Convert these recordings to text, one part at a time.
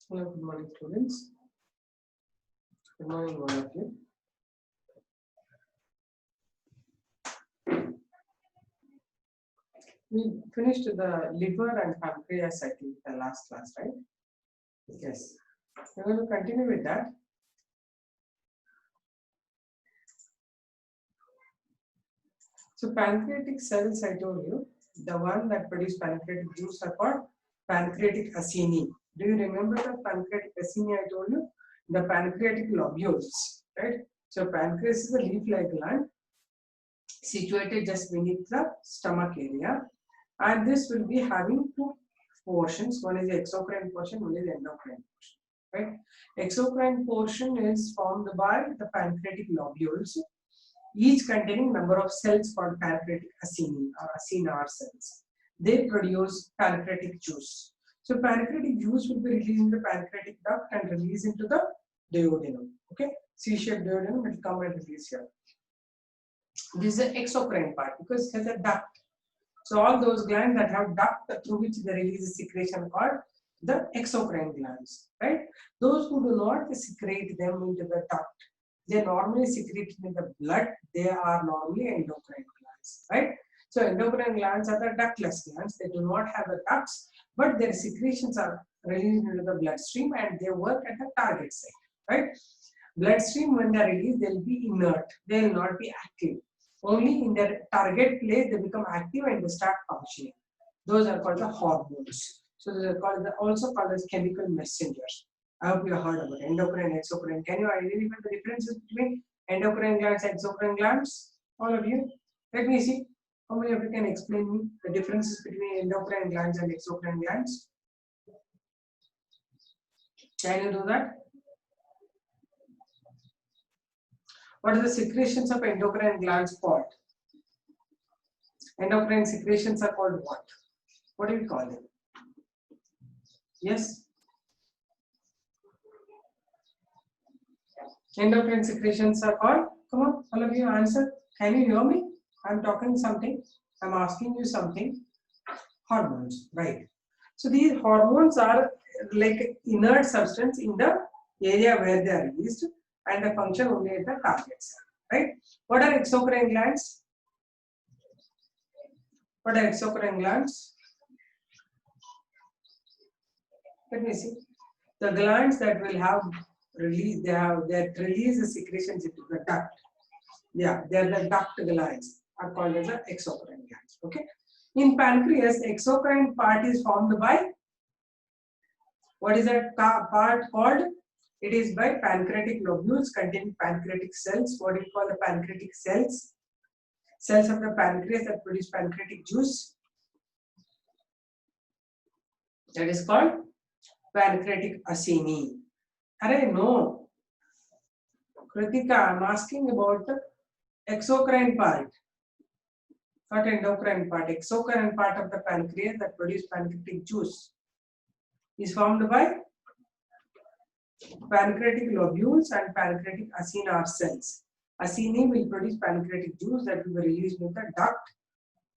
Hello, good morning, students. Good morning, all of you. We finished the liver and pancreas, I think, the last class, right? Yes. We're going to continue with that. So, pancreatic cells, I told you, the one that produce pancreatic juice are called pancreatic acini. Do you remember the pancreatic acini I told you? The pancreatic lobules, right? So, pancreas is a leaf-like gland situated just beneath the stomach area, and this will be having two portions. One is the exocrine portion, one is the endocrine portion, right? Exocrine portion is formed by the pancreatic lobules, each containing number of cells called pancreatic acini or acinar cells. They produce pancreatic juice. So pancreatic juice will be released in the pancreatic duct and released into the duodenum. Okay, C-shaped duodenum will come and release here. This is the exocrine part because it has a duct. So all those glands that have duct through which they release a secretion called the exocrine glands, right? Those who do not secrete them into the duct, they normally secrete in the blood. They are normally endocrine glands, right? So endocrine glands are the ductless glands. They do not have the ducts, but their secretions are released into the bloodstream and they work at the target site, right? Bloodstream, when they are released, they will be inert. They will not be active. Only in their target place they become active and they start functioning. Those are called the hormones. So they are called also called as chemical messengers. I hope you have heard about endocrine and exocrine. Can you identify the differences between endocrine glands and exocrine glands? All of you? Let me see. How many of you can explain me the differences between endocrine glands and exocrine glands? Can you do that? What are the secretions of endocrine glands called? Endocrine secretions are called what? What do we call them? Yes? Endocrine secretions are called? Come on, all of you answer. Can you hear me? I'm talking something. I'm asking you something. Hormones, right? So these hormones are like inert substance in the area where they are released and they function only at the target cell, right? What are exocrine glands? What are exocrine glands? Let me see. The glands that will have release, that release the secretions into the duct. Yeah, they are the duct glands are called as the exocrine glands. Okay. In pancreas, the exocrine part is formed by, what is that part called? It is by pancreatic lobules containing pancreatic cells. What do you call the pancreatic cells? Cells of the pancreas that produce pancreatic juice. That is called pancreatic acini. Arey no, Kritika, I'm asking about the exocrine part, not endocrine part. Exocrine part of the pancreas that produce pancreatic juice is formed by pancreatic lobules and pancreatic acinar cells. Acini will produce pancreatic juice that will be released into the duct,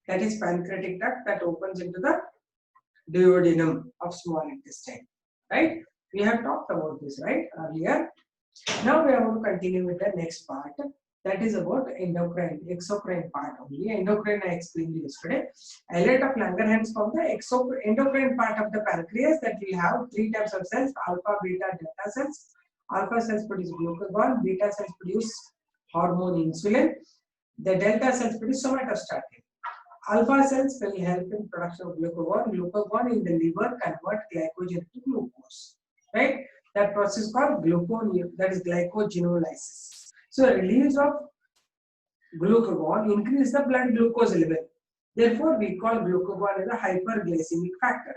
that is pancreatic duct that opens into the duodenum of small intestine, right? We have talked about this, right, earlier. Now we are going to continue with the next part, that is about endocrine, exocrine part only. Endocrine I explained yesterday. Islet of Langerhans from the endocrine part of the pancreas that will have three types of cells: alpha, beta, delta cells. Alpha cells produce glucagon, beta cells produce hormone insulin, the delta cells produce somatostatin. Alpha cells will help in production of glucagon. Glucagon in the liver convert glycogen to glucose, right? That process is called that is glycogenolysis. So release of glucagon increase the blood glucose level. Therefore, we call glucagon as a hyperglycemic factor.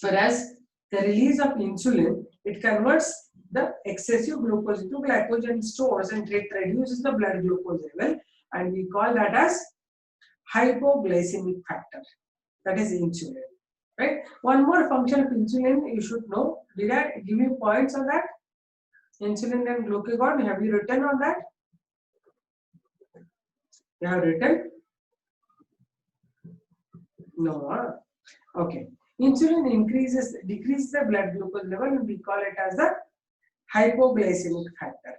Whereas the release of insulin, it converts the excessive glucose into glycogen stores and it reduces the blood glucose level, and we call that as hypoglycemic factor. That is insulin. Right? One more function of insulin you should know. Did I give you points on that? Insulin and glucagon. Have you written on that? You have written? No. Okay. Insulin decreases the blood glucose level, and we call it as the hypoglycemic factor.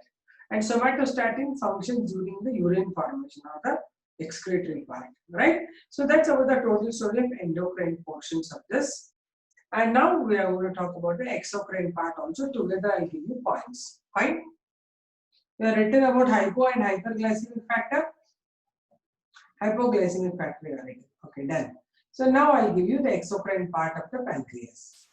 And somatostatin functions during the urine formation or the excretory part, right? So that's about the total story of endocrine portions of this. And now we are going to talk about the exocrine part also. Together I'll give you points. Fine. We have written about hypo and hyperglycemic factor. Hypoglycemic factor we are writing. Okay, done. So now I'll give you the exocrine part of the pancreas.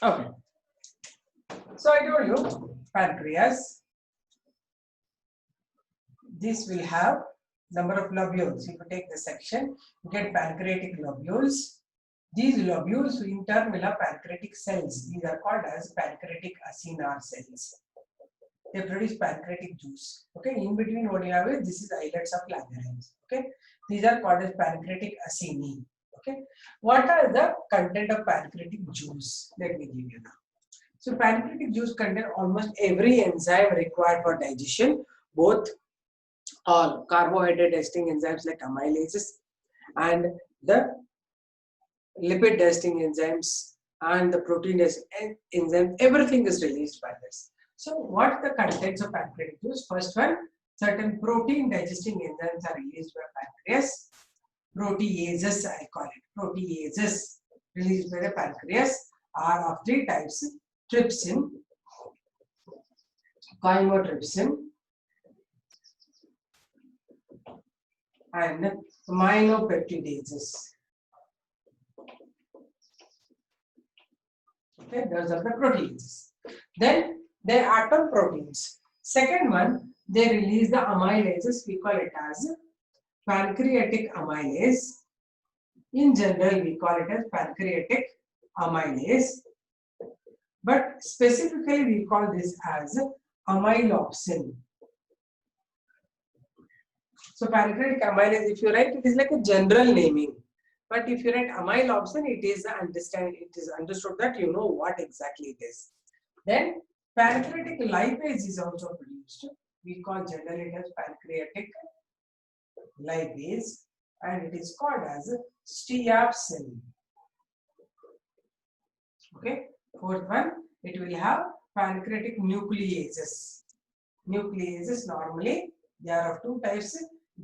Okay. So I told you pancreas. This will have number of lobules. If you take the section, you get pancreatic lobules. These lobules in turn will have pancreatic cells. These are called as pancreatic acinar cells. They produce pancreatic juice. Okay, in between what you have is this is islets of Langerhans. Okay, these are called as pancreatic acini. Okay, what are the content of pancreatic juice? Let me give you now. So pancreatic juice contains almost every enzyme required for digestion, both all carbohydrate digesting enzymes like amylases and the lipid digesting enzymes and the protein digesting enzymes. Everything is released by this. So what are the contents of pancreatic juice? First one, certain protein digesting enzymes are released by pancreas. Proteases, I call it. Proteases released by the pancreas are of three types: trypsin, chymotrypsin, and aminopeptidases. Okay, those are the proteins. Then they are atom proteins. Second one, they release the amylases. We call it as pancreatic amylase. In general, we call it as pancreatic amylase. But specifically, we call this as amylopsin. So pancreatic amylase, if you write, it is like a general naming. But if you write amylopsin, it is understood that you know what exactly it is. Then pancreatic lipase is also produced. We call generally as pancreatic lipase, and it is called as steapsin. Okay. Fourth one, it will have pancreatic nucleases. Nucleases normally they are of two types: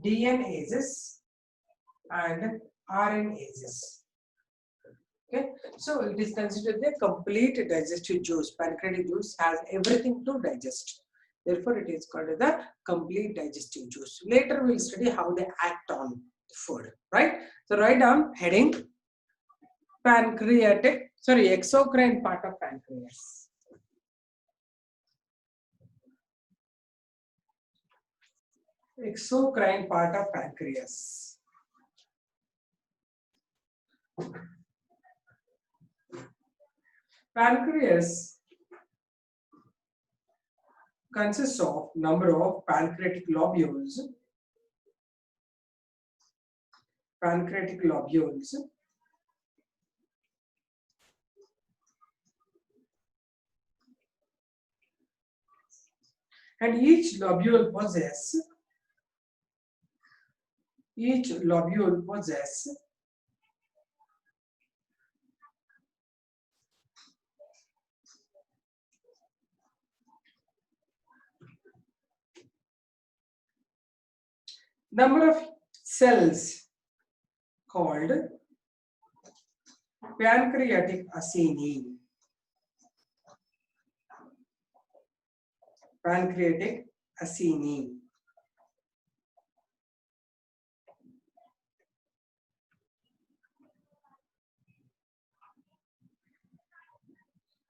DNases and RNases. Okay, so it is considered the complete digestive juice. Pancreatic juice has everything to digest. Therefore, it is called the complete digestive juice. Later, we will study how they act on food. Right? So, write down heading: exocrine part of pancreas. Exocrine part of pancreas. Pancreas consists of number of pancreatic lobules. Pancreatic lobules. And each lobule possess number of cells called pancreatic acini. Pancreatic acini.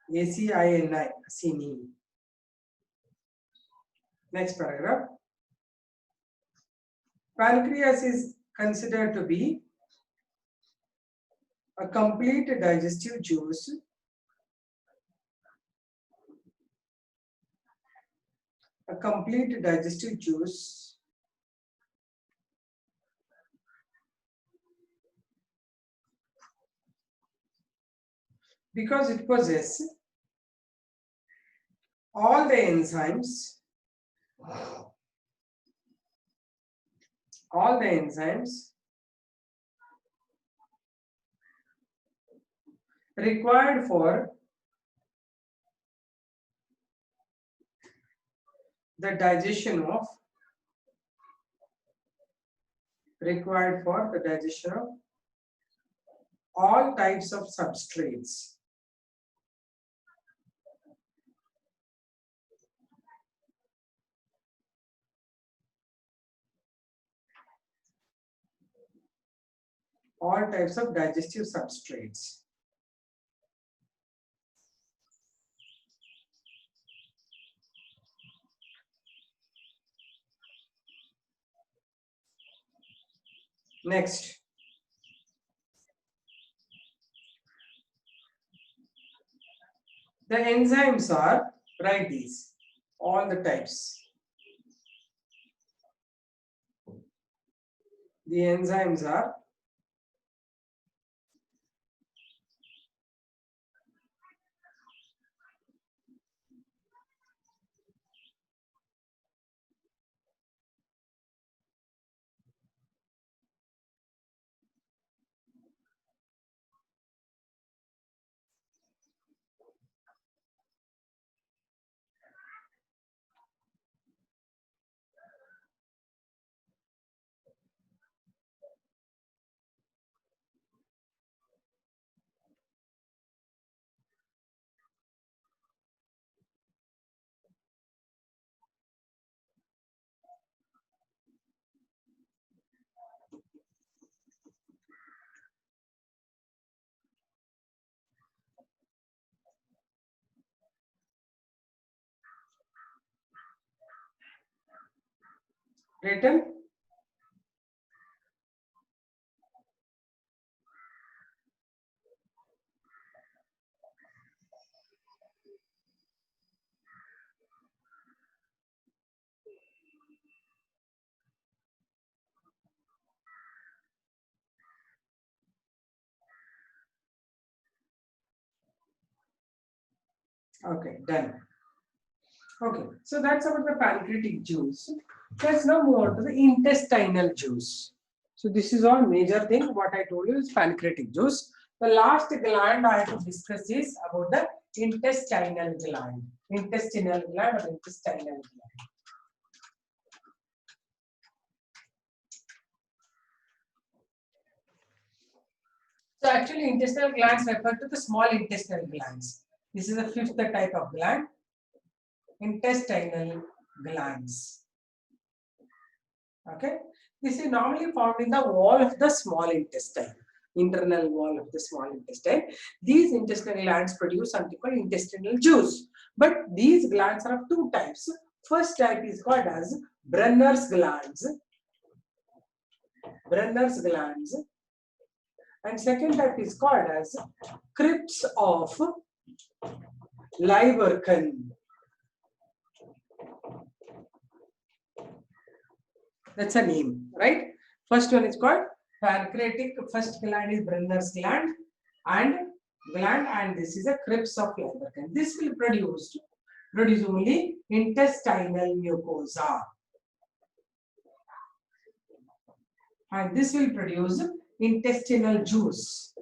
ACINI, acini. Next paragraph. Pancreas is considered to be a complete digestive juice because it possesses all the enzymes required for the digestion of all types of substrates. All types of digestive substrates. Next, the enzymes are, write these, all the types. The enzymes are written. Okay, done. Okay, so that's about the pancreatic juice. Let's now move on to the intestinal juice. So this is all major thing. What I told you is pancreatic juice. The last gland I have to discuss is about the intestinal gland. Intestinal gland or intestinal gland. So actually intestinal glands refer to the small intestinal glands. This is the fifth type of gland. Intestinal glands. Okay, this is normally found in the wall of the small intestine, internal wall of the small intestine. These intestinal glands produce something called intestinal juice. But these glands are of two types. First type is called as Brunner's glands. Brunner's glands. And second type is called as crypts of Lieberkühn. That's a name, right? First one is called pancreatic. First gland is Brunner's gland, and this is a crypts of Lieberkühn. This will produce only intestinal mucosa, and this will produce intestinal juice.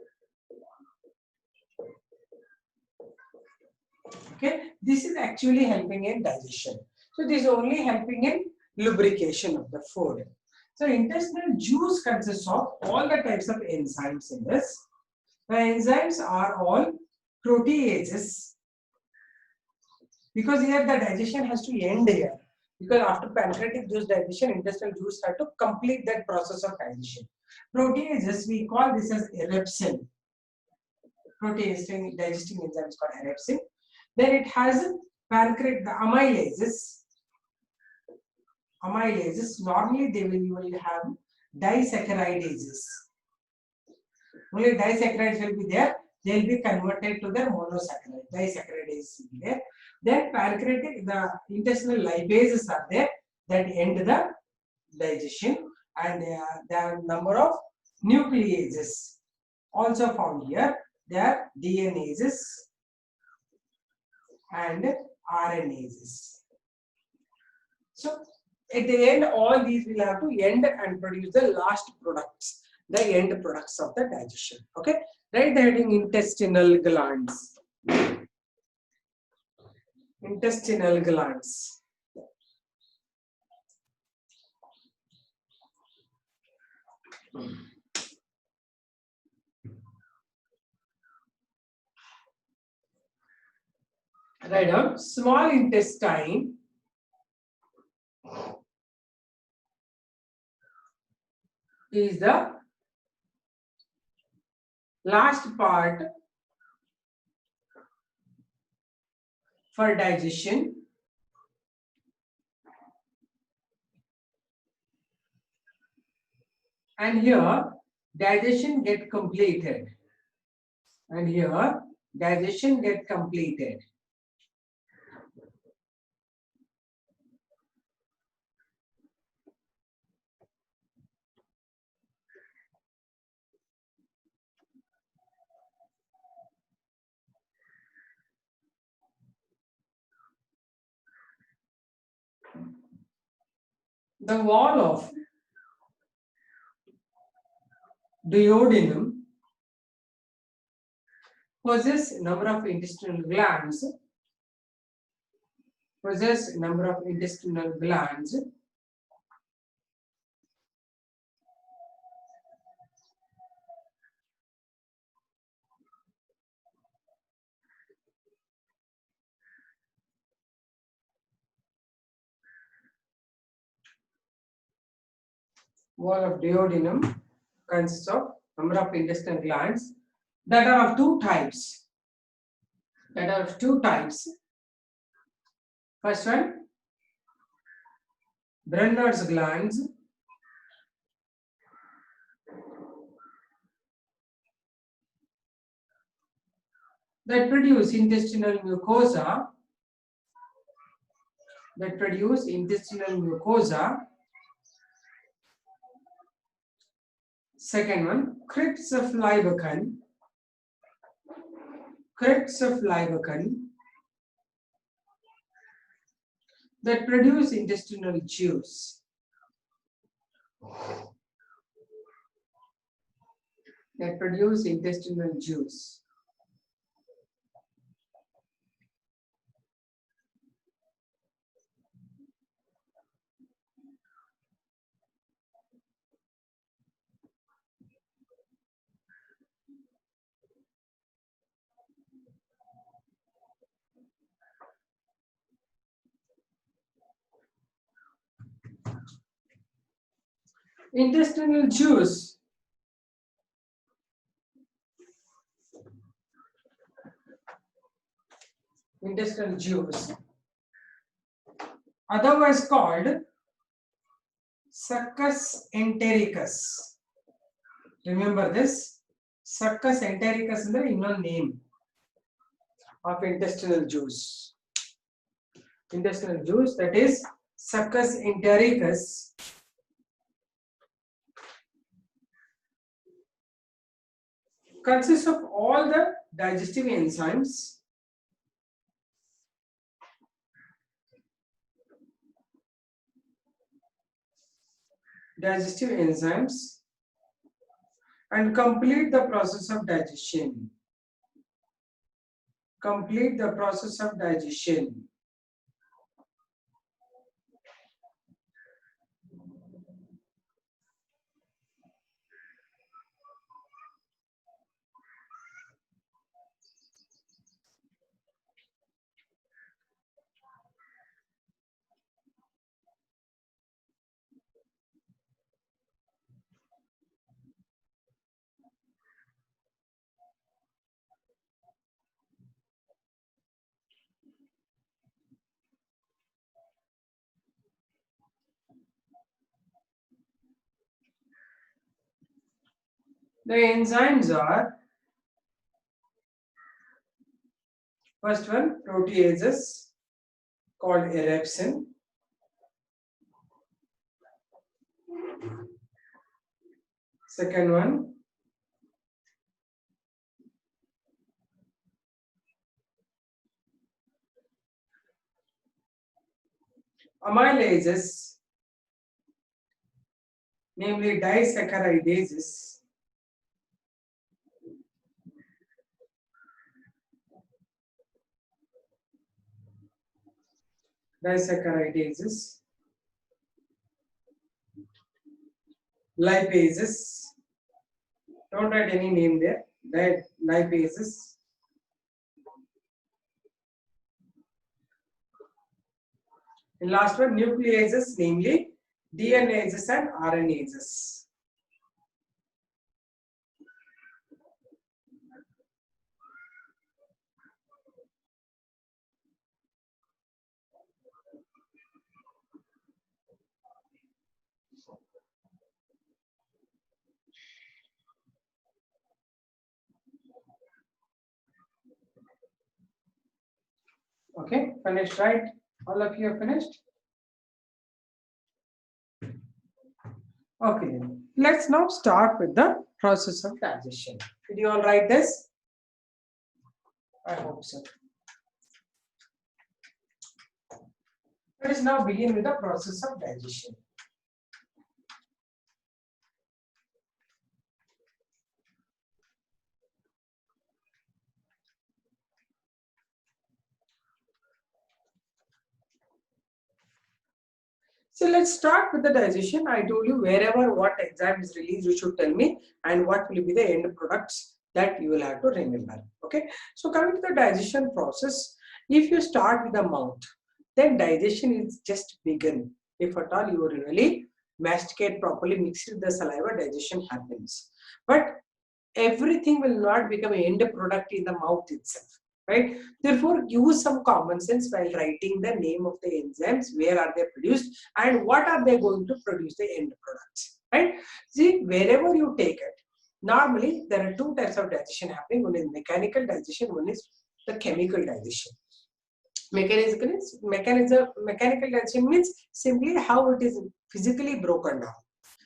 Okay, this is actually helping in digestion. So this is only helping in lubrication of the food. So intestinal juice consists of all the types of enzymes in this. The enzymes are all proteases, because here the digestion has to end here. Because after pancreatic juice digestion, intestinal juice have to complete that process of digestion. Proteases, we call this as erepsin. Protease digesting enzyme is called erepsin. Then it has pancreatic, the amylases. Amylases, normally they will have disaccharidases. Only disaccharides will be there. They will be converted to the monosaccharide. Disaccharidases will be there. Then pancreatic, the intestinal lipases are there that end the digestion, and there are number of nucleases also found here. They are DNases and RNases. So at the end, all these will have to end and produce the last products, the end products of the digestion. Okay, write the heading intestinal glands. Intestinal glands. Write down small intestine is the last part for digestion, and here digestion get completed, and here digestion get completed. The wall of duodenum possess number of intestinal glands. Possess number of intestinal glands. Wall of duodenum consists of number of intestinal glands that are of two types. First one, Brenner's glands. That produce intestinal mucosa. Second one, crypts of Lieberkühn. That produce intestinal juice. Intestinal juice otherwise called succus entericus. Remember this, succus entericus is the inner name of intestinal juice. That is succus entericus consists of all the digestive enzymes and complete the process of digestion. The enzymes are, first one, proteases called erepsin. Second one, amylases, namely disaccharidases, lipases, don't write any name there, lipases, and last one nucleases, namely DNases and RNases. Okay, finished, right? All of you are finished? Okay, let's now start with the process of digestion. Did you all write this? I hope so. Let us now begin with the process of digestion. So let's start with the digestion. I told you wherever what enzyme is released, you should tell me, and what will be the end products that you will have to remember. Okay. So coming to the digestion process, if you start with the mouth, then digestion is just begun. If at all you really masticate properly, mix with the saliva, digestion happens. But everything will not become an end product in the mouth itself. Right? Therefore, use some common sense while writing the name of the enzymes, where are they produced, and what are they going to produce the end products. Right? See, wherever you take it, normally there are two types of digestion happening. One is mechanical digestion, one is the chemical digestion. Mechanical digestion means simply how it is physically broken down.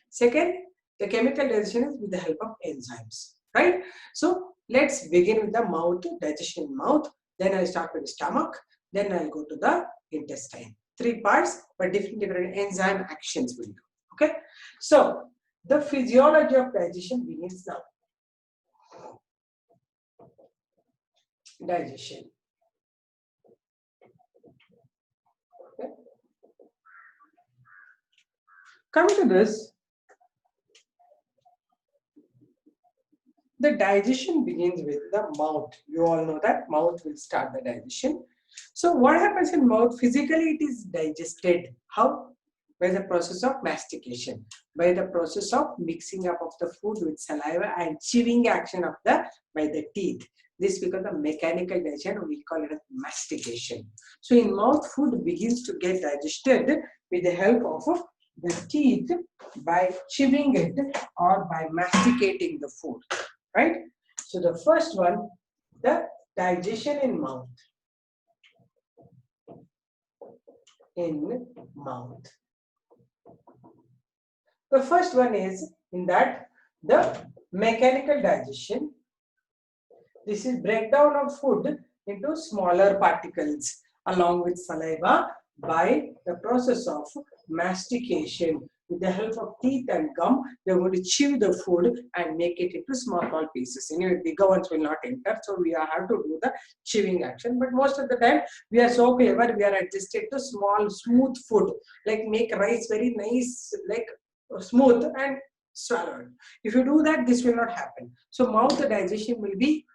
Second, the chemical digestion is with the help of enzymes. Right? So let's begin with the mouth, digestion in mouth. Then I'll start with the stomach. Then I'll go to the intestine. Three parts, but different enzyme actions will do. Okay. So the physiology of digestion begins now. Digestion. Okay. Coming to this, the digestion begins with the mouth. You all know that mouth will start the digestion. So what happens in mouth? Physically it is digested. How? By the process of mastication, by the process of mixing up of the food with saliva and chewing action of the by the teeth. This becomes the mechanical digestion. We call it as mastication. So in mouth, food begins to get digested with the help of the teeth by chewing it or by masticating the food. Right? So the first one, the digestion in mouth. In mouth. The first one is in that the mechanical digestion. This is breakdown of food into smaller particles along with saliva by the process of mastication. With the help of teeth and gum, we are going to chew the food and make it into small pieces. Anyway, bigger ones will not enter, so we have to do the chewing action. But most of the time, we are so clever, we are adjusted to small, smooth food, like make rice very nice, like smooth and swallow it. If you do that, this will not happen. So mouth digestion will be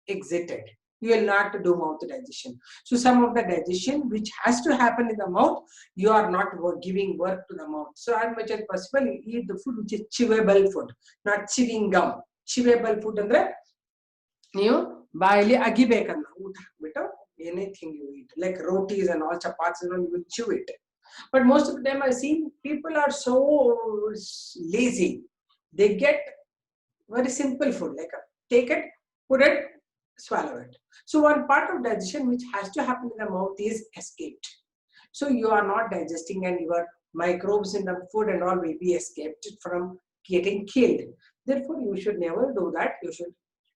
exited. You will not do mouth digestion. So some of the digestion which has to happen in the mouth, you are not giving work to the mouth. So as much as possible, you eat the food which is chewable food, not chewing gum. Chewable food andre ನೀವು ಬಾಯಲ್ಲಿ ಅಗಿಬೇಕನ್ನ ಊಟ ಬಿಟ್ಟು anything you eat, like rotis and all chapatis, you will chew it. But most of the time I see people are so lazy. They get very simple food, like take it, put it, swallow it. So one part of digestion which has to happen in the mouth is escaped. So you are not digesting and your microbes in the food and all will be escaped from getting killed. Therefore, you should never do that. You should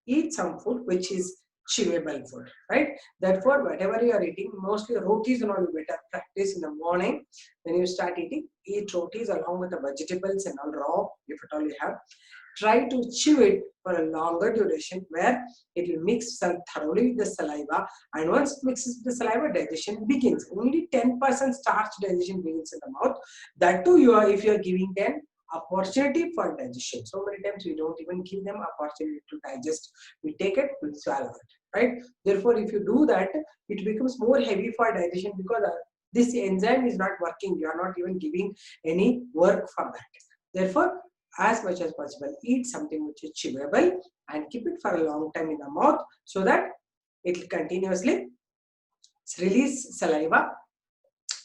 eat some food which is chewable food, right? Therefore, whatever you are eating, mostly rotis and all you better practice in the morning. When you start eating, eat rotis along with the vegetables and all raw, if at all you have. Try to chew it for a longer duration where it will mix thoroughly with the saliva, and once it mixes with the saliva, digestion begins. Only 10% starch digestion begins in the mouth. That too, if you are giving them opportunity for digestion. So many times we don't even give them opportunity to digest. We take it, we swallow it, right? Therefore, if you do that, it becomes more heavy for digestion because this enzyme is not working. You are not even giving any work for that. Therefore, as much as possible, eat something which is chewable and keep it for a long time in the mouth so that it will continuously release saliva,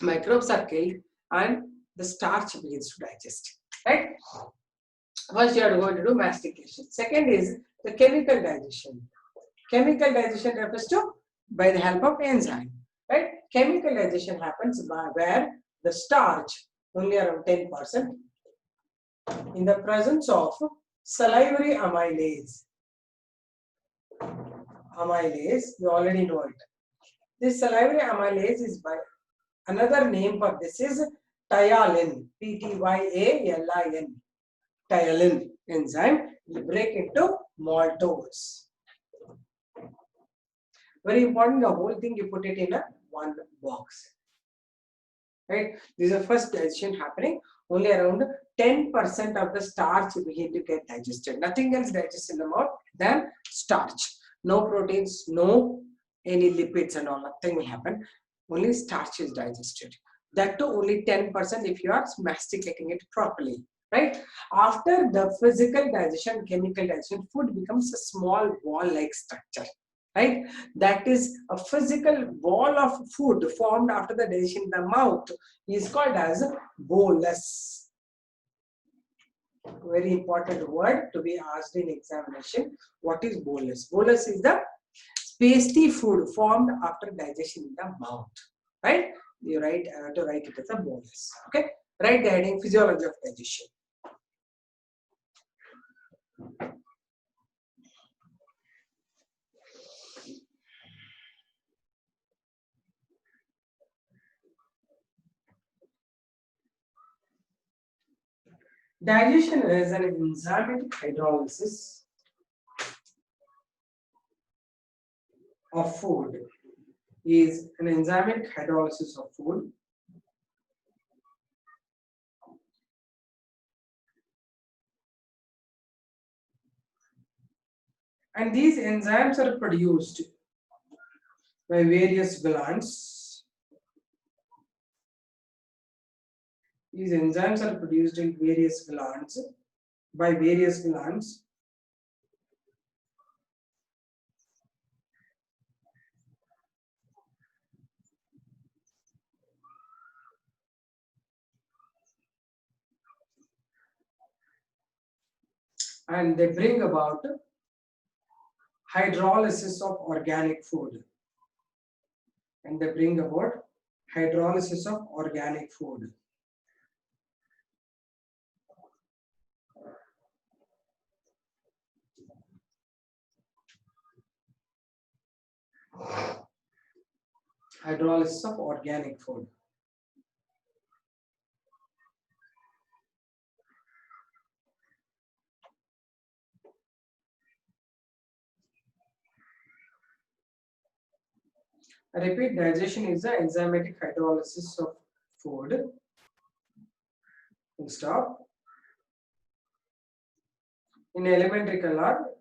microbes are killed, and the starch begins to digest, right? First, you are going to do mastication. Second is the chemical digestion. Chemical digestion refers to by the help of enzyme, right? Chemical digestion happens by where the starch, only around 10%, in the presence of salivary amylase. Amylase, you already know it. This salivary amylase is by another name for this is tyalin, P-T-Y-A-L-I-N, tyalin enzyme will break into maltose. Very important, the whole thing you put it in a one box. Right? This is the first digestion happening. Only around 10% of the starch begin to get digested. Nothing else digests in the mouth than starch. No proteins, no any lipids and all. Nothing will happen. Only starch is digested. That too only 10% if you are masticating it properly. Right? After the physical digestion, chemical digestion, food becomes a small wall-like structure. Right? That is a physical wall of food formed after the digestion in the mouth is called as bolus. Very important word to be asked in examination. What is bolus? Bolus is the pasty food formed after digestion in the mouth. Right? You write to write it as a bolus. Okay? Write the heading physiology of digestion. Digestion is an enzymatic hydrolysis of food. Is an enzymatic hydrolysis of food. And these enzymes are produced by various glands. These enzymes are produced in various glands, by various glands. And they bring about hydrolysis of organic food. And they bring about hydrolysis of organic food. Hydrolysis of organic food. I repeat, digestion is the enzymatic hydrolysis of food. We'll stop. In elementary canal,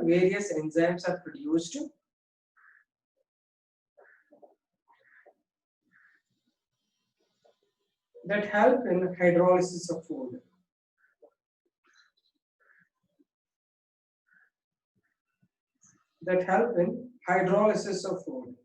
various enzymes are produced that help in hydrolysis of food. That help in hydrolysis of food.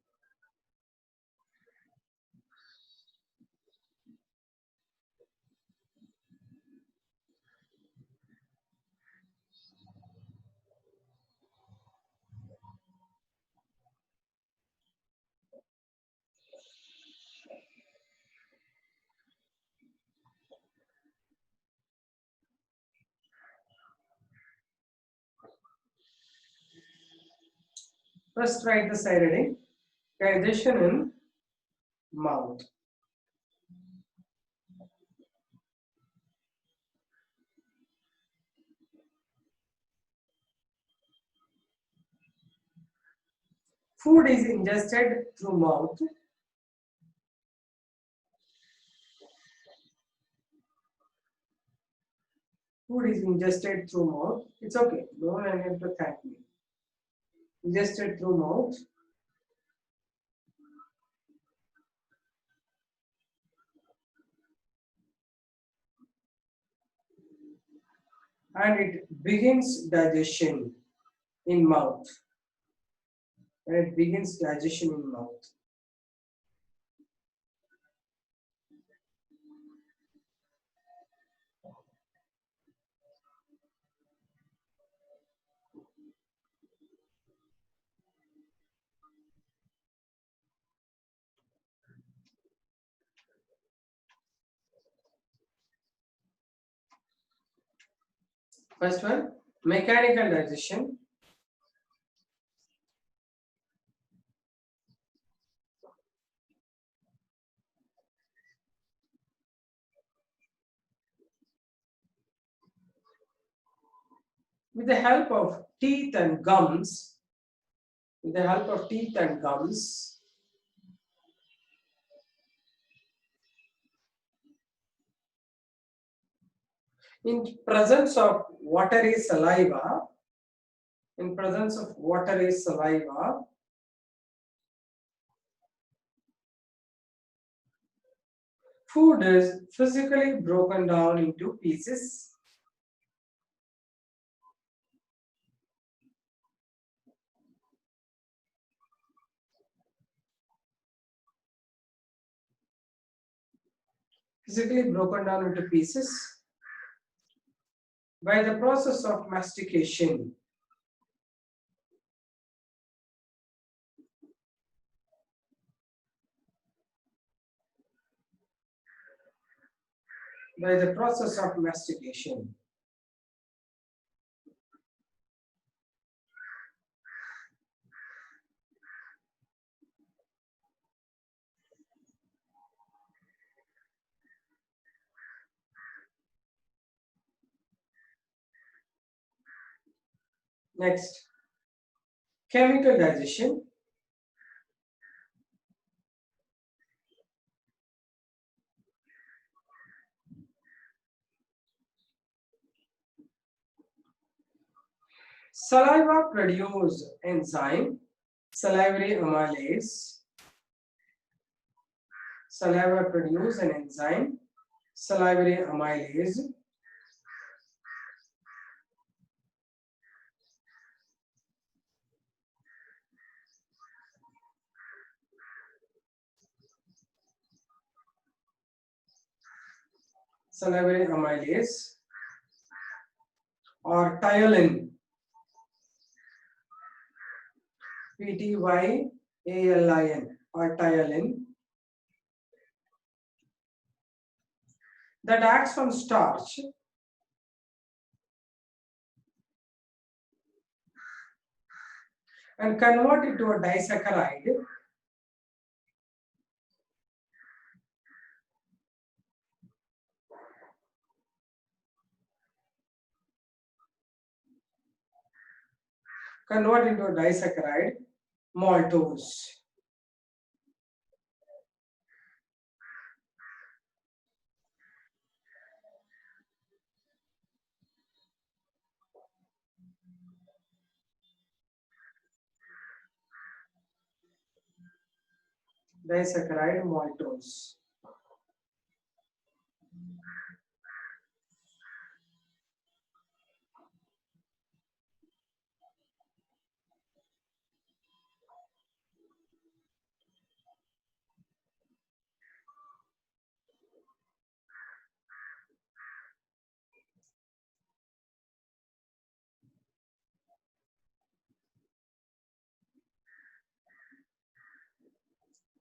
First write the side heading. Digestion in mouth. Food is ingested through mouth. Food is ingested through mouth. It's okay. Don't have to thank me. Ingested through mouth. And it begins digestion in mouth. And it begins digestion in mouth. First one, mechanical digestion. With the help of teeth and gums, with the help of teeth and gums, in presence of watery saliva, in presence of watery saliva, food is physically broken down into pieces. Physically broken down into pieces by the process of mastication. By the process of mastication. Next, chemical digestion. Saliva produce enzyme, salivary amylase. Saliva produce an enzyme, salivary amylase. Salivary amylase or ptyalin. Ptyalin or ptyalin that acts on starch and convert it to a disaccharide maltose. Disaccharide maltose.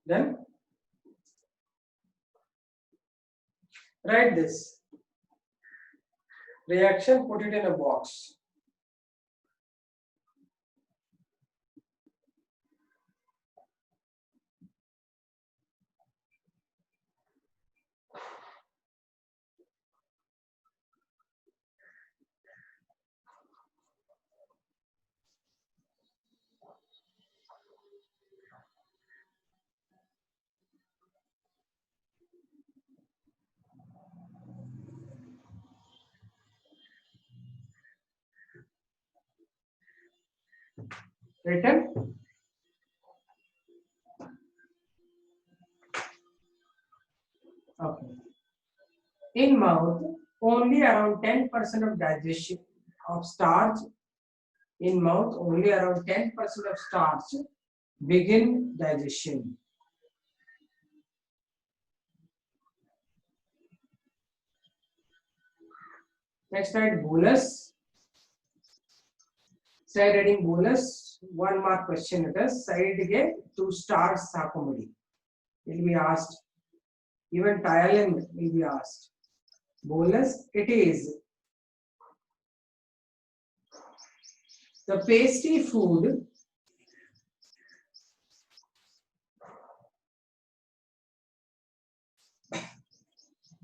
Then write this reaction, put it in a box. Written? Okay. In mouth, only around 10% of digestion of starch. In mouth, only around 10% of starch begin digestion. Next slide, bolus. Side reading bolus. 1 mark question it is. Side ge 2 stars sakomudi. Will be asked. Even Thailand will be asked. Bolus, it is the pasty food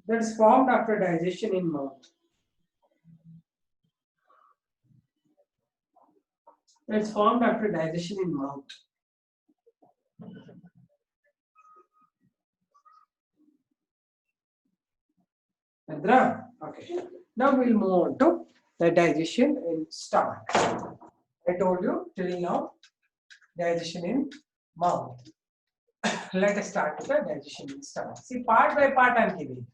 that is formed after digestion in mouth. It's formed after digestion in mouth. Andra? Okay. Now we'll move on to the digestion in stomach. I told you till now digestion in mouth. Let us start with the digestion in stomach. See, part by part I'm giving.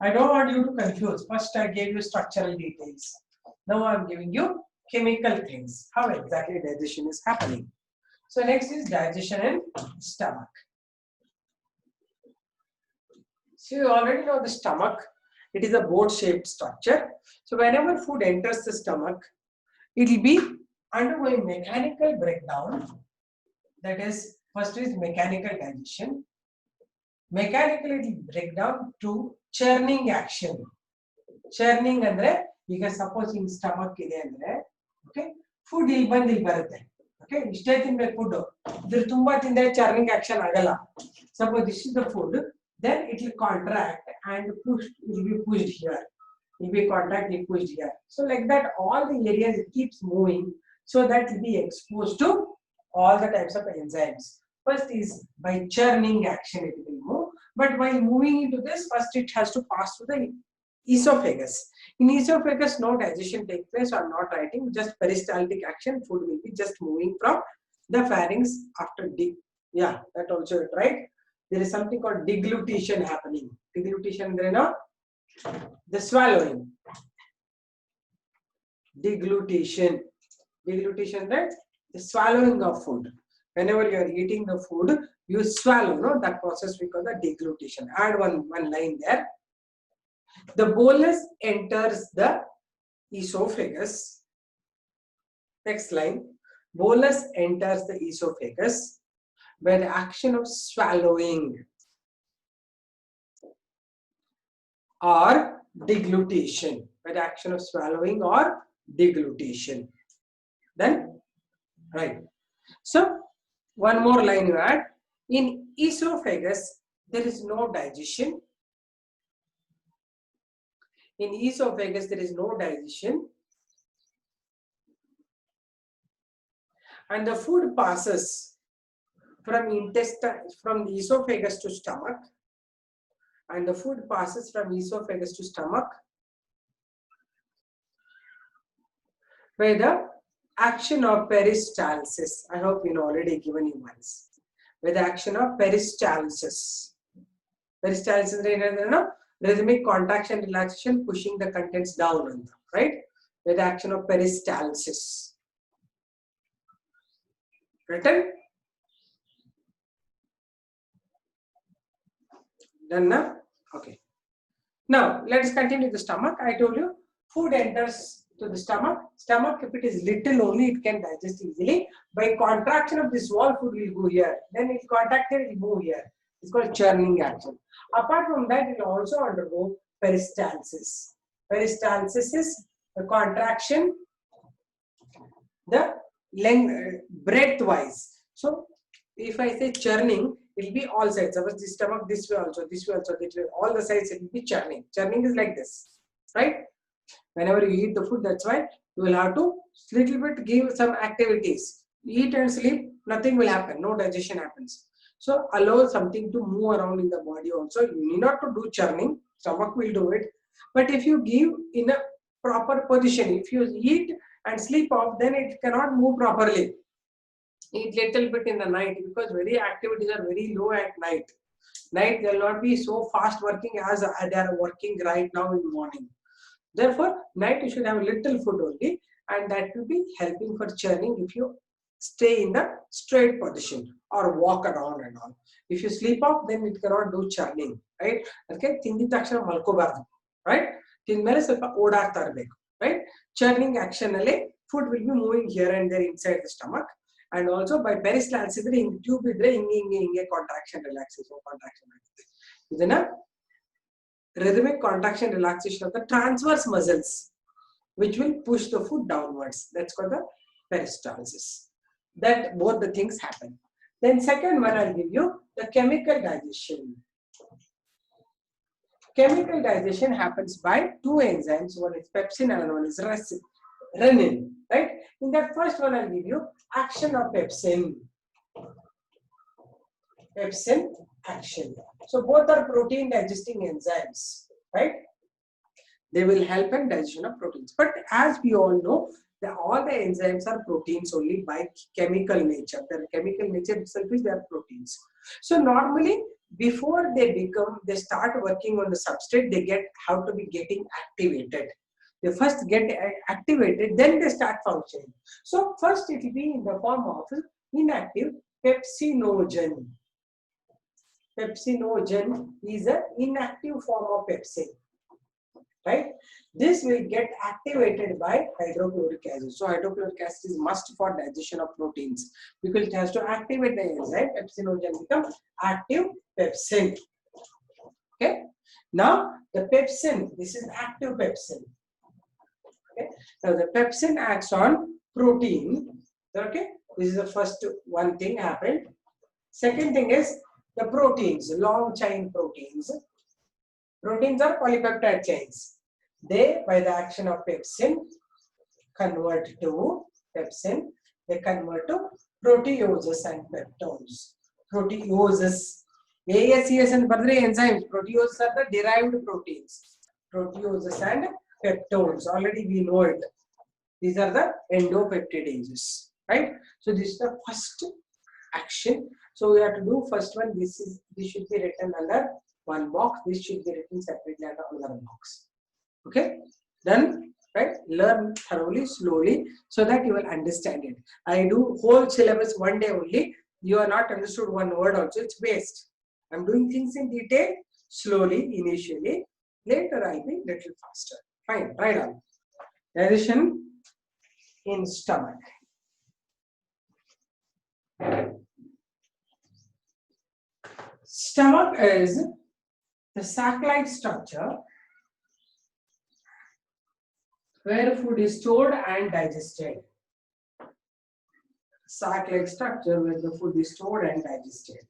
I don't want you to confuse. First I gave you structural details. Now I'm giving you chemical things. How exactly digestion is happening. So next is digestion in stomach. So you already know the stomach. It is a boat-shaped structure. So whenever food enters the stomach, it will be undergoing mechanical breakdown. That is, first is mechanical digestion. Mechanically it will break down to churning action. Churning andre, you can suppose in stomach ide andre, okay, food il barutte. Okay, ishte tinbe food. Idru tumba tindre churning action agala. Suppose this is the food, then it will contract and push. It will be pushed here. It will be contract, it pushed here. So like that, all the areas it keeps moving, so that it will be exposed to all the types of enzymes. First is by churning action it will move, but while moving into this, first it has to pass through the esophagus. In esophagus, no digestion takes place, or not writing, just peristaltic action. Food will be just moving from the pharynx after yeah, that also right. There is something called deglutition happening. Deglutition, the swallowing. Deglutition. Deglutition, right? The swallowing of food. Whenever you are eating the food, you swallow. No, that process we call the deglutition. Add one line there. The bolus enters the esophagus. Next line. Bolus enters the esophagus by the action of swallowing or deglutition. By the action of swallowing or deglutition. Then, right. So, one more line you add. In esophagus, there is no digestion. In esophagus, there is no digestion. And the food passes from intestine, from the esophagus to stomach. And the food passes from esophagus to stomach by the action of peristalsis. I hope you know already given you once. By the action of peristalsis. Peristalsis is rhythmic contraction, relaxation, pushing the contents down on them, right? By the action of peristalsis. Written? Done now? Okay. Now, let us continue the stomach. I told you, food enters to the stomach. Stomach, if it is little only, it can digest easily. By contraction of this wall, food will go here. Then it contracted, it will move here. It's called churning action. Apart from that, it will also undergo peristalsis. Peristalsis is the contraction, the length, breadth wise. So, if I say churning, it will be all sides. Suppose the stomach this way also, this way also, this way. All the sides it will be churning. Churning is like this, right? Whenever you eat the food, that's why you will have to little bit give some activities. Eat and sleep, nothing will happen. No digestion happens. So allow something to move around in the body also. You need not to do churning. Stomach will do it. But if you give in a proper position, if you eat and sleep off, then it cannot move properly. Eat little bit in the night because very activities are very low at night. Night they will not be so fast working as they are working right now in morning. Therefore, night you should have little food only, and that will be helping for churning if you stay in the straight position or walk around and all. If you sleep off, then it cannot do churning, right? Okay, ತಿಂದಿದ ತಕ್ಷಣ ಮಲ್ಕೋಬಾರ್ದು, right? ತಿಂದ್ಮೇಲೆ ಸ್ವಲ್ಪ ಓಡಾಡ್ತಾ ಇರಬೇಕು, right? Churning action ಅಲ್ಲಿ food will be moving here and there inside the stomach, and also by peristalsis ಇದ್ರೆ ಹಿಂಗೆ tube ಇದ್ರೆ ಹಿಂಗೆ contraction relaxation ಆಗುತ್ತೆ. ಇದನ್ನ rhythmic contraction relaxation of the transverse muscles which will push the food downwards. That's called the peristalsis. That both the things happen. Then second one I'll give you the chemical digestion. Chemical digestion happens by two enzymes. One is pepsin and one is renin. Right? In that first one I'll give you action of pepsin. Pepsin action. So both are protein digesting enzymes, right? They will help in digestion of proteins. But as we all know, all the enzymes are proteins only by chemical nature. Their chemical nature itself is their proteins. So normally, before they start working on the substrate, they have to be getting activated. They first get activated, then they start functioning. So first it will be in the form of inactive pepsinogen. Pepsinogen is an inactive form of pepsin. Right? This will get activated by hydrochloric acid. So hydrochloric acid is must for digestion of proteins because it has to activate the enzyme. Pepsinogen becomes active pepsin. Okay. Now the pepsin, this is active pepsin. Okay. Now the pepsin acts on protein. Okay. This is the first one thing happened. Second thing is the proteins, long chain proteins. Proteins are polypeptide chains. They, by the action of pepsin, convert to pepsin. They convert to proteoses and peptones. Proteoses. ASES and Badri enzymes. Proteoses are the derived proteins. Proteoses and peptones. Already we know it. These are the endopeptidases. Right? So this is the first action. So we have to do first one. This should be written under one box. This should be written separately under another box. Okay, done, right? Learn thoroughly, slowly, so that you will understand it. I do whole syllabus one day only. You are not understood one word also. It's waste. I'm doing things in detail, slowly, initially. Later I'll be little faster. Fine, right on. Digestion in stomach. Stomach is the sac-like structure where food is stored and digested. Sac-like structure where the food is stored and digested.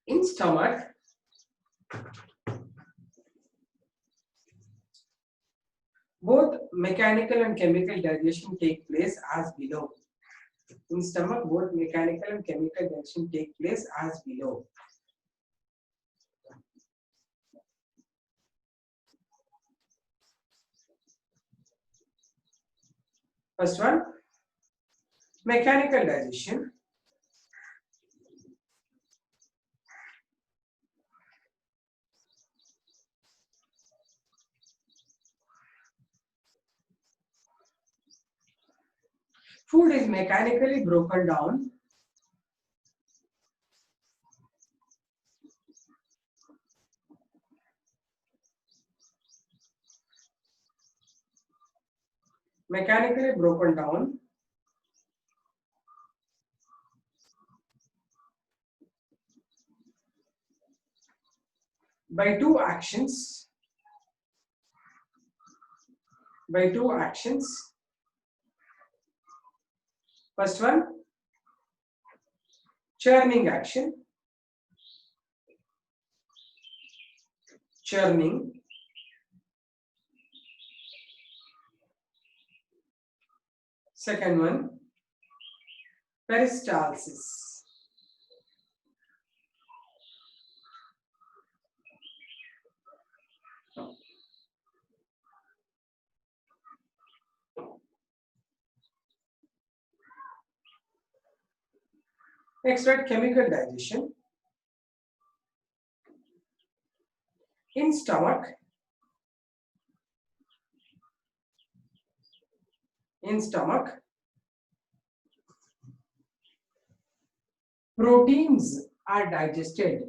In stomach, both mechanical and chemical digestion take place as below. In stomach, both mechanical and chemical digestion take place as below. First one, mechanical digestion. Food is mechanically broken down by two actions. First one, churning action, churning. Second one, peristalsis. Next, write chemical digestion. In stomach, proteins are digested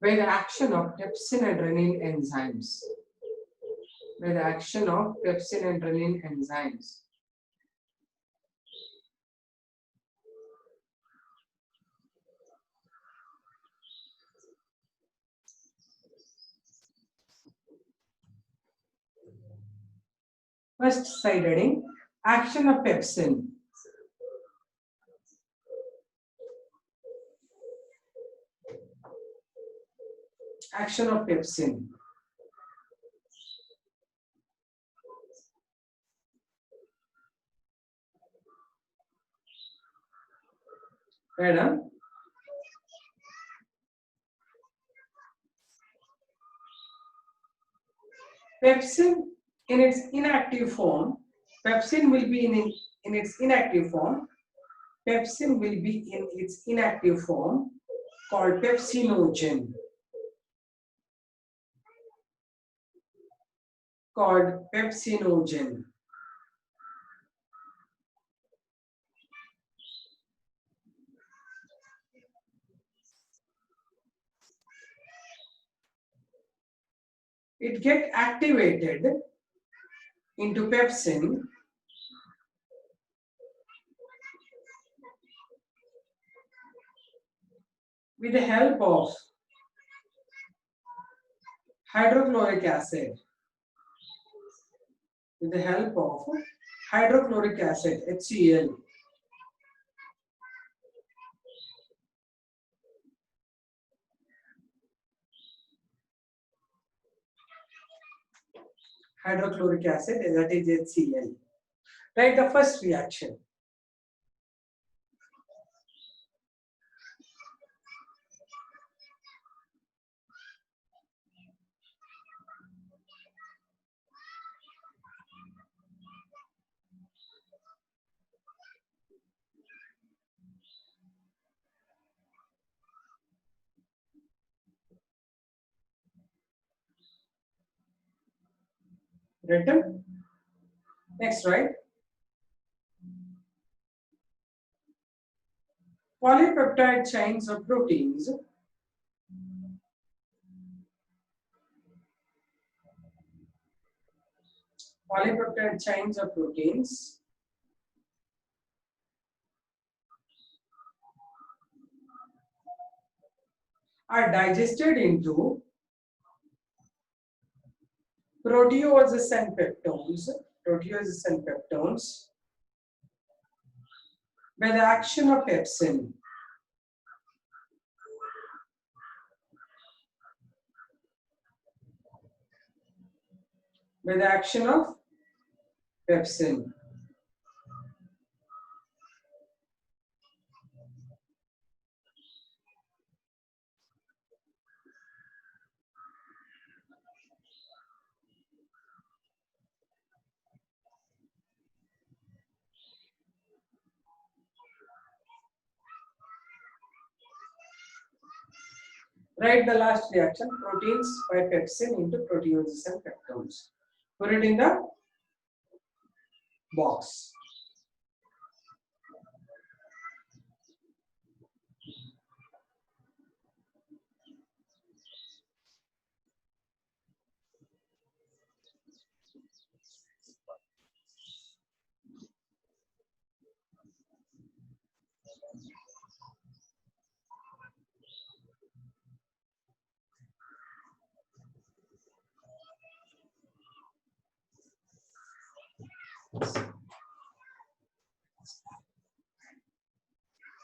by the action of pepsin and renin enzymes. By the action of pepsin and renin enzymes. First side heading, action of pepsin. Action of pepsin. Right on. Pepsin in its inactive form, pepsin will be in its inactive form. Pepsin will be in its inactive form called pepsinogen. Called pepsinogen. It gets activated into pepsin with the help of hydrochloric acid. With the help of hydrochloric acid, HCl. Hydrochloric acid, that is HCl. Write the first reaction. Written? Next, right? Polypeptide chains of proteins are digested into proteoses and peptones by the action of pepsin. By the action of pepsin. Write the last reaction, proteins by pepsin into proteoses and peptones. Put it in the box.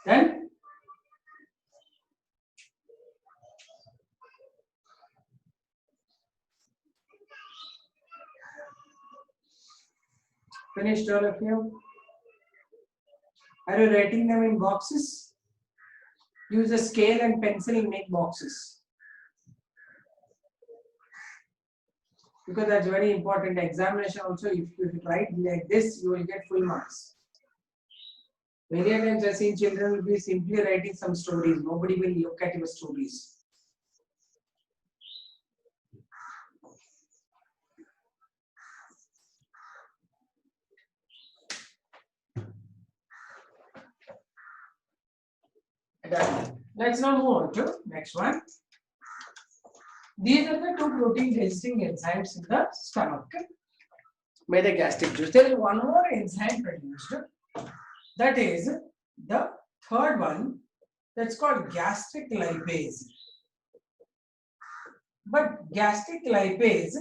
Then finished all of you? Are you writing them in boxes? Use a scale and pencil and make boxes. Because that's very important. Examination also, if you write like this, you will get full marks. Many times I see children will be simply writing some stories. Nobody will look at your stories. Done. Let's now move on to next one. These are the two protein digesting enzymes in the stomach by the gastric juice. There is one more enzyme produced, that is the third one, that's called gastric lipase. But gastric lipase,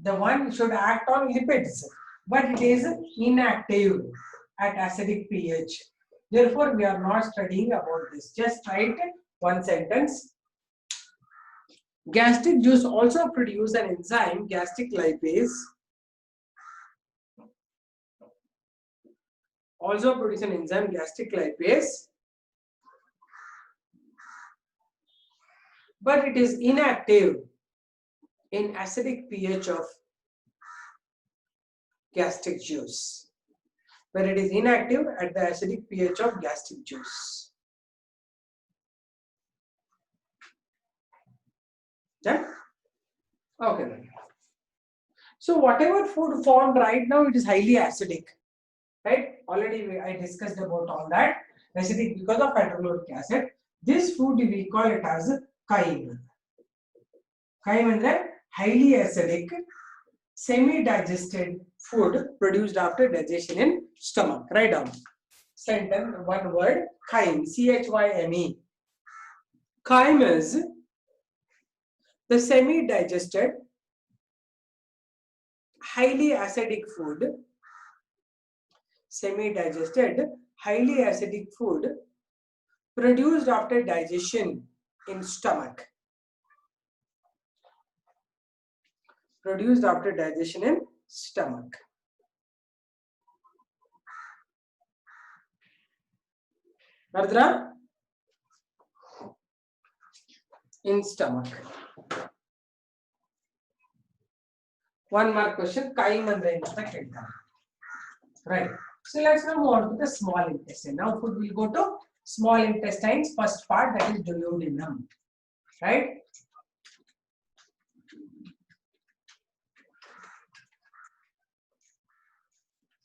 the one should act on lipids, but it is inactive at acidic pH. Therefore, we are not studying about this. Just write one sentence. Gastric juice also produce an enzyme, gastric lipase. Also produce an enzyme, gastric lipase. But it is inactive in acidic pH of gastric juice. But it is inactive at the acidic pH of gastric juice. Done? Okay. So whatever food formed right now, it is highly acidic. Right? Already I discussed about all that. Acidic because of hydrochloric acid. This food we call it as chyme. Chyme is a highly acidic, semi-digested food produced after digestion in stomach. Write down. Sentence, one word, chyme. C-H-Y-M-E. Chyme is the semi-digested, highly acidic food. Semi-digested, highly acidic food produced after digestion in stomach. Produced after digestion in stomach. Ardra? In stomach. One more question. Chyme and the right. So let's now move on to the small intestine. Now food will go to small intestines. First part, that is duodenum. Right?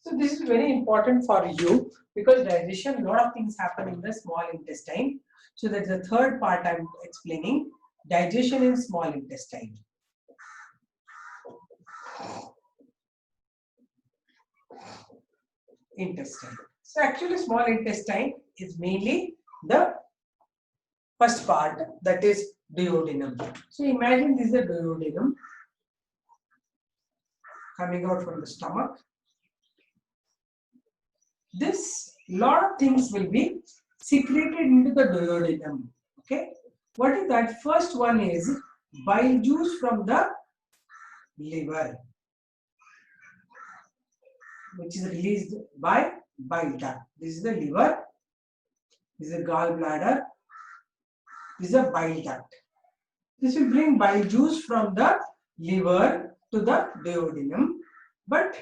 So this is very important for you because digestion, a lot of things happen in the small intestine. So that's the third part I'm explaining. Digestion in small intestine. Intestine. So actually small intestine is mainly the first part, that is duodenum. So imagine this is the duodenum coming out from the stomach. This lot of things will be secreted into the duodenum. Okay, what is that? First one is bile juice from the liver, which is released by bile duct. This is the liver, this is the gallbladder, this is a bile duct. This will bring bile juice from the liver to the duodenum, but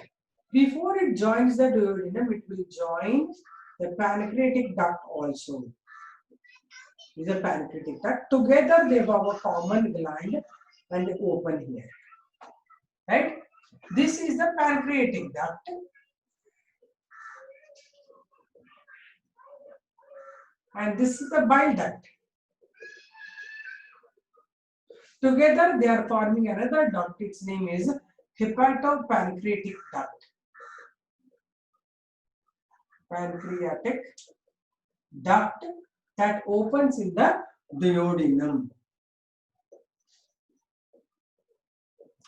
before it joins the duodenum, it will join the pancreatic duct also. This is a pancreatic duct. Together they have a common gland and they open here. Right? This is the pancreatic duct. And this is the bile duct. Together they are forming another duct. Its name is hepatopancreatic duct. Pancreatic duct that opens in the duodenum.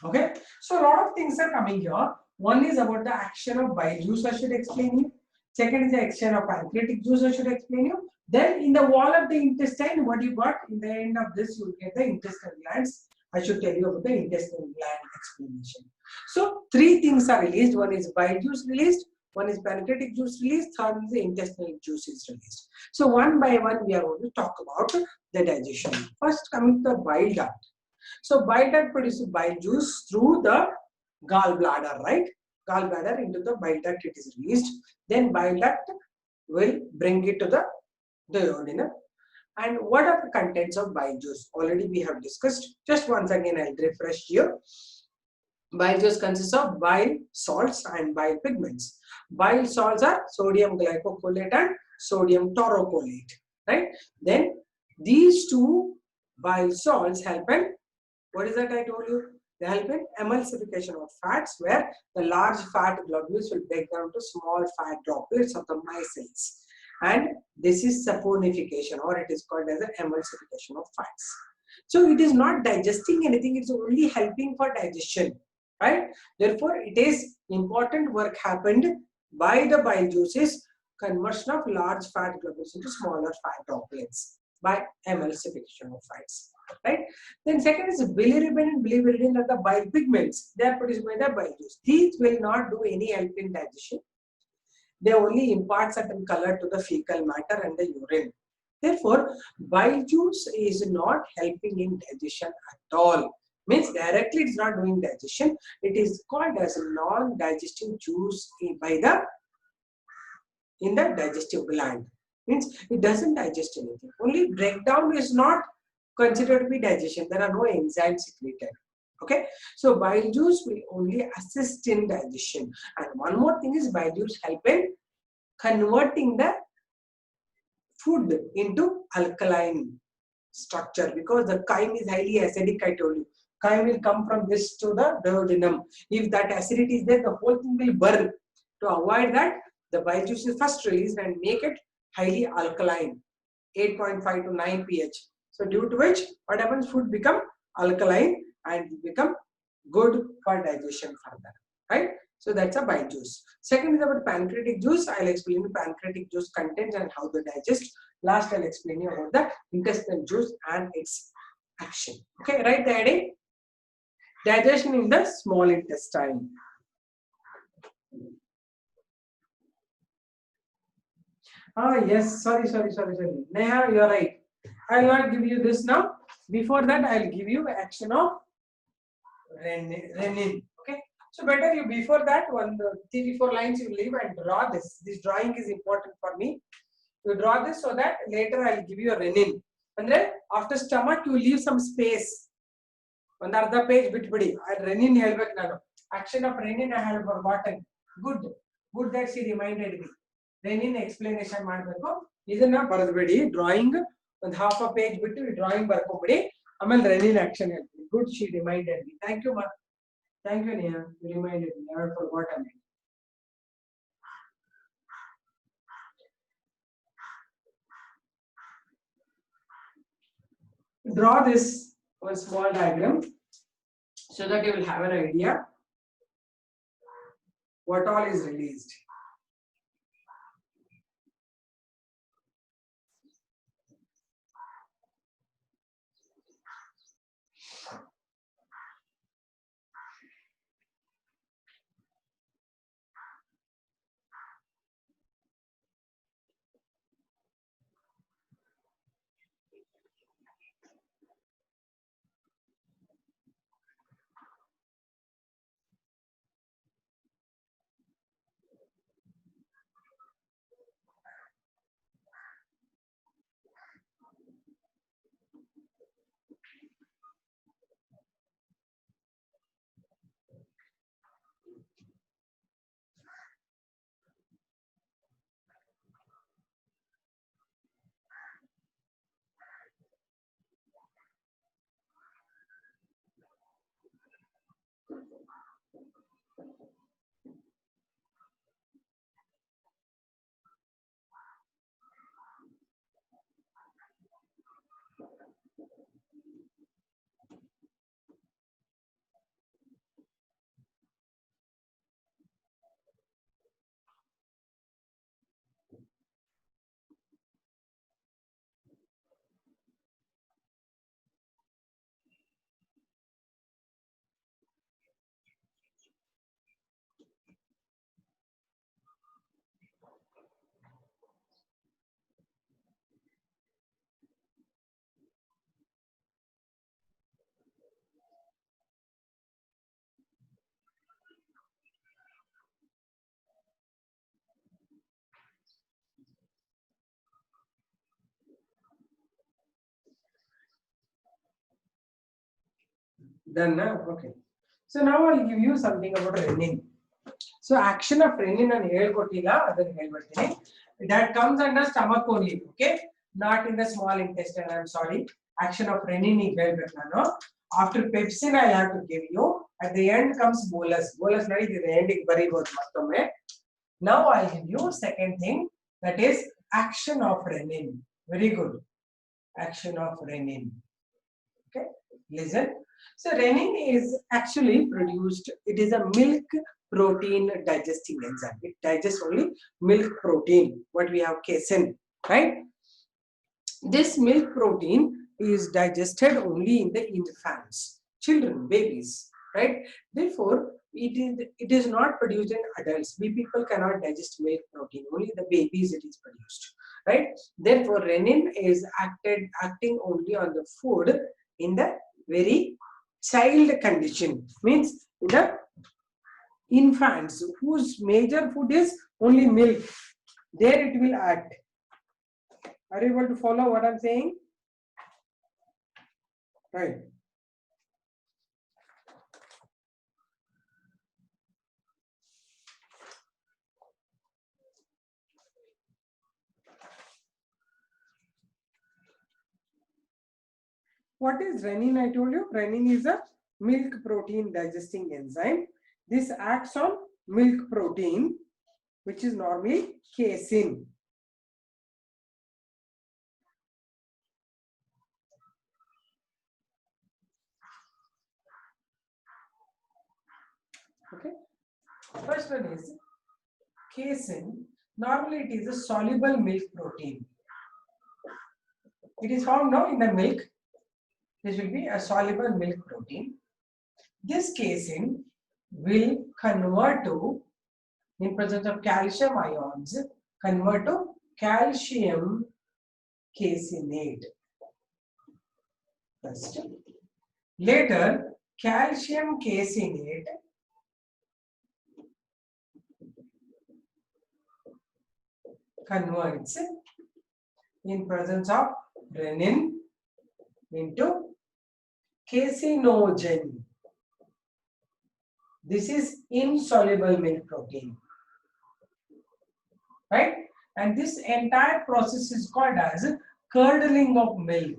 Okay, so a lot of things are coming here. One is about the action of bile juice, I should explain you. Second is the action of pancreatic juice, I should explain you. Then in the wall of the intestine, what you got in the end of this, you will get the intestinal glands. I should tell you about the intestinal gland explanation. So three things are released. One is bile juice released, one is pancreatic juice released, third is the intestinal juice is released. So one by one we are going to talk about the digestion. First coming to the bile duct. So bile duct produces bile juice through the gallbladder, right? Gallbladder into the bile duct it is released. Then bile duct will bring it to the duodenum. And what are the contents of bile juice? Already we have discussed. Just once again I'll refresh here. Bile juice consists of bile salts and bile pigments. Bile salts are sodium glycocholate and sodium taurocolate, right? Then these two bile salts help in, what is that I told you? They help in emulsification of fats, where the large fat globules will break down to small fat droplets of the micelles. And this is saponification, or it is called as an emulsification of fats. So it is not digesting anything, it's only helping for digestion, right? Therefore, it is important work happened by the bile juices, conversion of large fat globules into smaller fat droplets by emulsification of fats, right? Then second is bilirubin and biliverdin are the bile pigments. They are produced by the bile juice. These will not do any help in digestion. They only impart certain color to the fecal matter and the urine. Therefore, bile juice is not helping in digestion at all. Means directly it's not doing digestion. It is called as a non-digestive juice in the digestive gland. Means it doesn't digest anything. Only breakdown is not considered to be digestion. There are no enzymes secreted. Okay, so bile juice will only assist in digestion. And one more thing is bile juice help in converting the food into alkaline structure, because the chyme is highly acidic. I told you, chyme will come from this to the duodenum. If that acidity is there, the whole thing will burn. To avoid that, the bile juice is first released and make it highly alkaline, 8.5 to 9 pH. So due to which, what happens? Food become alkaline and become good for digestion further, right? So that's a bile juice. Second is about pancreatic juice. I'll explain the pancreatic juice content and how to digest. Last, I'll explain you about the intestinal juice and its action. Okay, right, Daddy? Digestion in the small intestine. Yes, sorry. Neha, you're right. I'll not give you this now. Before that, I'll give you action of renin. Okay. So better you before that 3-4 lines you leave and draw this. This drawing is important for me. You draw this so that later I'll give you a renin. And then after stomach you leave some space. On the other page bitbidi. Renin helbek nanu. Action of renin I had forgotten. Good that she reminded me. Renin explanation ಮಾಡಬೇಕು. ಇದನ್ನ ಬರೆದ್ಬಿಡಿ. Drawing ಒಂದು half a page ಬಿಟ್ಟು drawing ಬರ್ಕೊಂಬಿಡಿ. ಆಮೇಲೆ renin action ಹೇಳ್ತೀನಿ. Good, she reminded me. Thank you, ma. Thank you, Neha. You reminded me. I had forgotten it. Draw this one small diagram so that you will have an idea what all is released. Done now? Okay. So now I'll give you something about renin. So action of renin and ಹೇಳ್ಕೊಟ್ಟಿಲ್ಲ ಅದನ್ನ ಹೇಳ್ಬಿಡ್ತೀನಿ. That comes under stomach only, okay? Not in the small intestine. I'm sorry. Action of renin is ಹೇಳ್ಬೇಕು ನಾನು. After pepsin I have to give you. At the end comes bolus. Bolus ನಡೀತಿದೆ end ಗೆ ಬರೀಬಹುದು ಮತ್ತೊಮ್ಮೆ. Now I'll give you second thing, that is action of renin. Very good. Action of renin. Okay, listen. So renin is actually produced. It is a milk protein digesting enzyme. It digests only milk protein. What we have casein, right? This milk protein is digested only in the infants, children, babies, right? Therefore, it is not produced in adults. We people cannot digest milk protein. Only the babies it is produced, right? Therefore, renin is acting only on the food in the very child condition. Means in the infants whose major food is only milk, there it will act. Are you able to follow what I'm saying? Right. What is renin? I told you renin is a milk protein digesting enzyme. This acts on milk protein, which is normally casein. Okay. First one is casein. Normally it is a soluble milk protein. It is found now in the milk. This will be a soluble milk protein. This casein will convert to, in presence of calcium ions, convert to calcium caseinate. First. Later, calcium caseinate converts in presence of renin into caseinogen. This is insoluble milk protein, right? And this entire process is called as curdling of milk.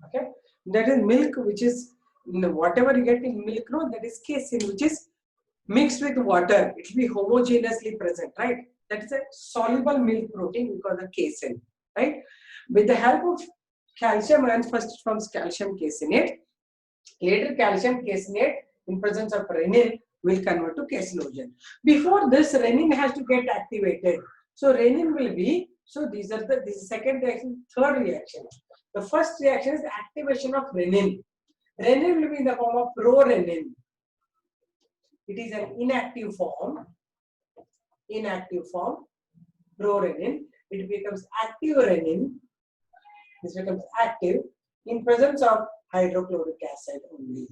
Okay, that is milk which is whatever you get in milk, no, that is casein, which is mixed with water. It will be homogeneously present, right? That is a soluble milk protein because of casein, right? With the help of calcium ions, first it forms calcium caseinate. Later, calcium caseinate in presence of renin will convert to caseinogen. Before this, renin has to get activated. So renin will be, so this is second reaction, third reaction. The first reaction is activation of renin. Renin will be in the form of prorenin. It is an inactive form, prorenin. It becomes active renin. This becomes active in presence of hydrochloric acid only,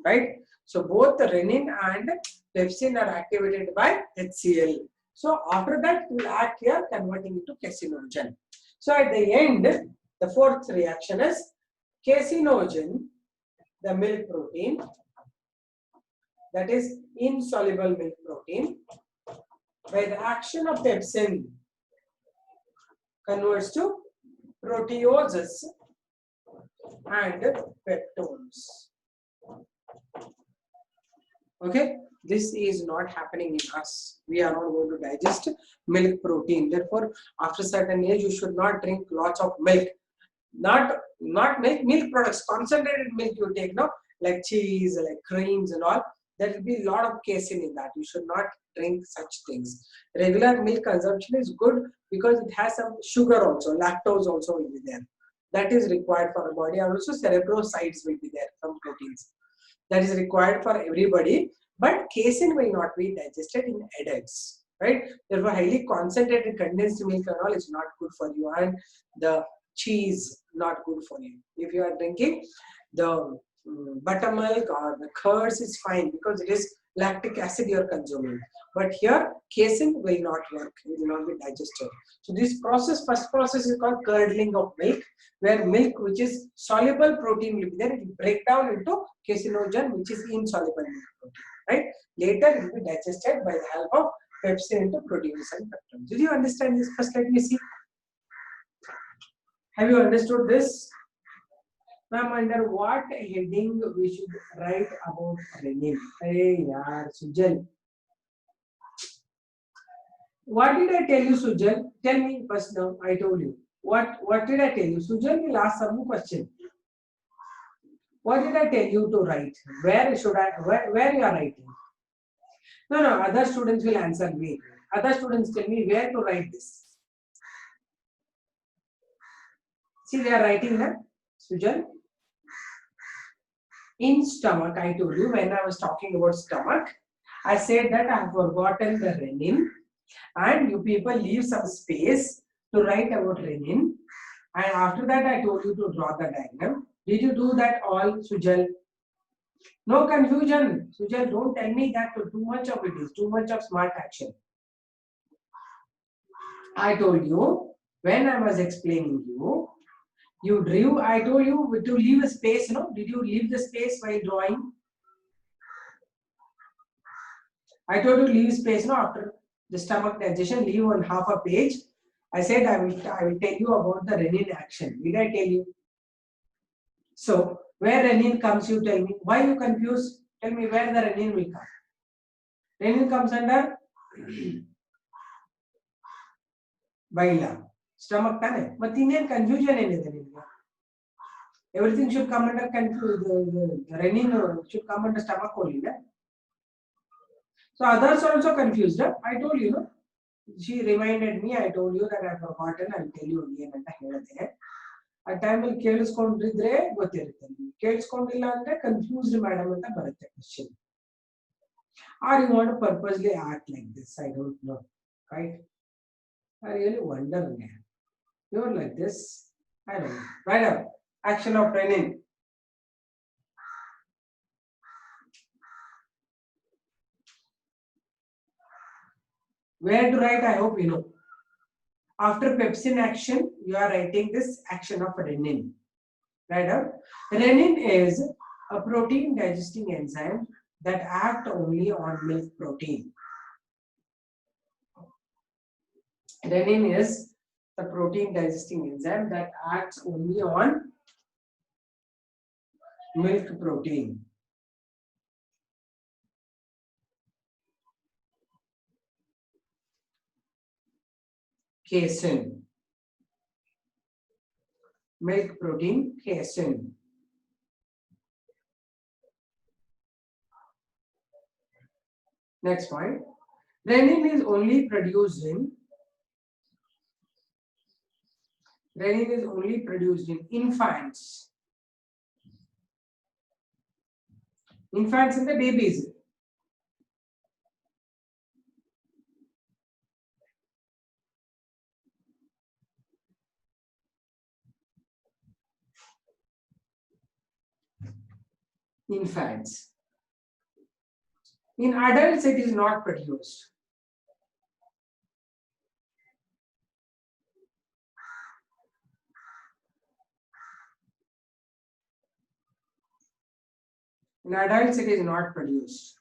right? So both the renin and pepsin are activated by HCl. So after that, it will act here, converting into caseinogen. So at the end, the fourth reaction is caseinogen, the milk protein, that is insoluble milk protein, by the action of pepsin converts to proteoses and peptones. Okay, this is not happening in us. We are not going to digest milk protein. Therefore, after certain age, you should not drink lots of milk. Not milk products, concentrated milk you take, no, like cheese, like creams and all. There will be a lot of casein in that. You should not drink such things. Regular milk consumption is good because it has some sugar also, lactose also will be there. That is required for the body, and also cerebrosides will be there from proteins. That is required for everybody, but casein will not be digested in adults, right? Therefore, highly concentrated condensed milk and all is not good for you, and the cheese not good for you. If you are drinking the buttermilk or the curds is fine because it is lactic acid you are consuming. But here, casein will not work, it will not be digested. So this process, first process is called curdling of milk, where milk which is soluble protein will be there, it will break down into caseinogen which is insoluble milk protein, right? Later it will be digested by the help of pepsin into proteins and peptides. Did you understand this? First let me see. Have you understood this? Ma'am, under what heading we should write about renin? Hey, yaar, Sujal. What did I tell you, Sujal? Tell me first now. I told you. What did I tell you? Sujal will ask some question. What did I tell you to write? Where should I? Where you are writing? No, no. Other students will answer me. Other students tell me where to write this. See, they are writing that, Sujal. In stomach, I told you when I was talking about stomach, I said that I have forgotten the renin, and you people leave some space to write about renin. And after that, I told you to draw the diagram. Did you do that all, Sujal? No confusion. Sujal, don't tell me that too much of it is too much of smart action. I told you when I was explaining you, you drew. I told you to leave a space. No, did you leave the space while drawing? I told you leave space. No, after the stomach digestion, leave on half a page. I said I will tell you about the renin action. Did I tell you? So where renin comes, you tell me. Why you confused? Tell me where the renin will come. Renin comes under bile, stomach tane. But confusion in everything should come under the renin should come under stomach only. Na? So others are also confused. Huh? I told you, no? She reminded me, I told you that I have forgotten, I will tell you again ಅಂತ ಹೇಳಿದೆ. ಆ ಟೈಮಲ್ಲಿ ಕೇಳಿಸ್ಕೊಂಡಿದ್ರೆ ಗೊತ್ತಿರುತ್ತೆ. ಕೇಳಿಸ್ಕೊಂಡಿಲ್ಲ ಅಂದ್ರೆ confused madam ಅಂತ ಬರುತ್ತೆ question. Or you want to purposely act like this? I don't know. Right? I really wonder. You are like this. I don't know. Right up. Action of renin. Where to write? I hope you know. After pepsin action, you are writing this action of renin. Right up. Renin is a protein digesting enzyme that act only on milk protein. Renin is the protein digesting enzyme that acts only on milk protein. Casein. Milk protein, casein. Next point. Renin is only produced in infants. Infants and the babies. Infants. In adults, it is not produced. In adults, it is not produced.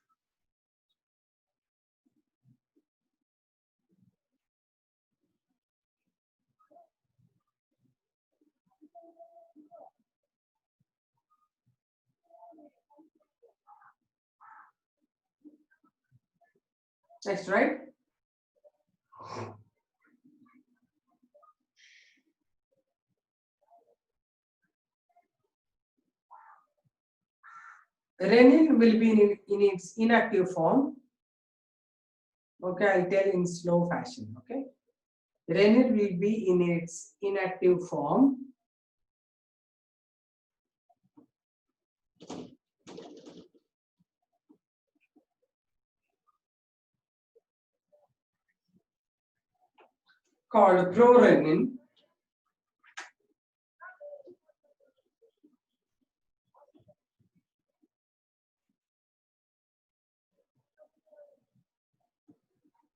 Next, right? Renin will be in its inactive form. Okay, I'll tell in slow fashion. Okay, renin will be in its inactive form. Called prorenin.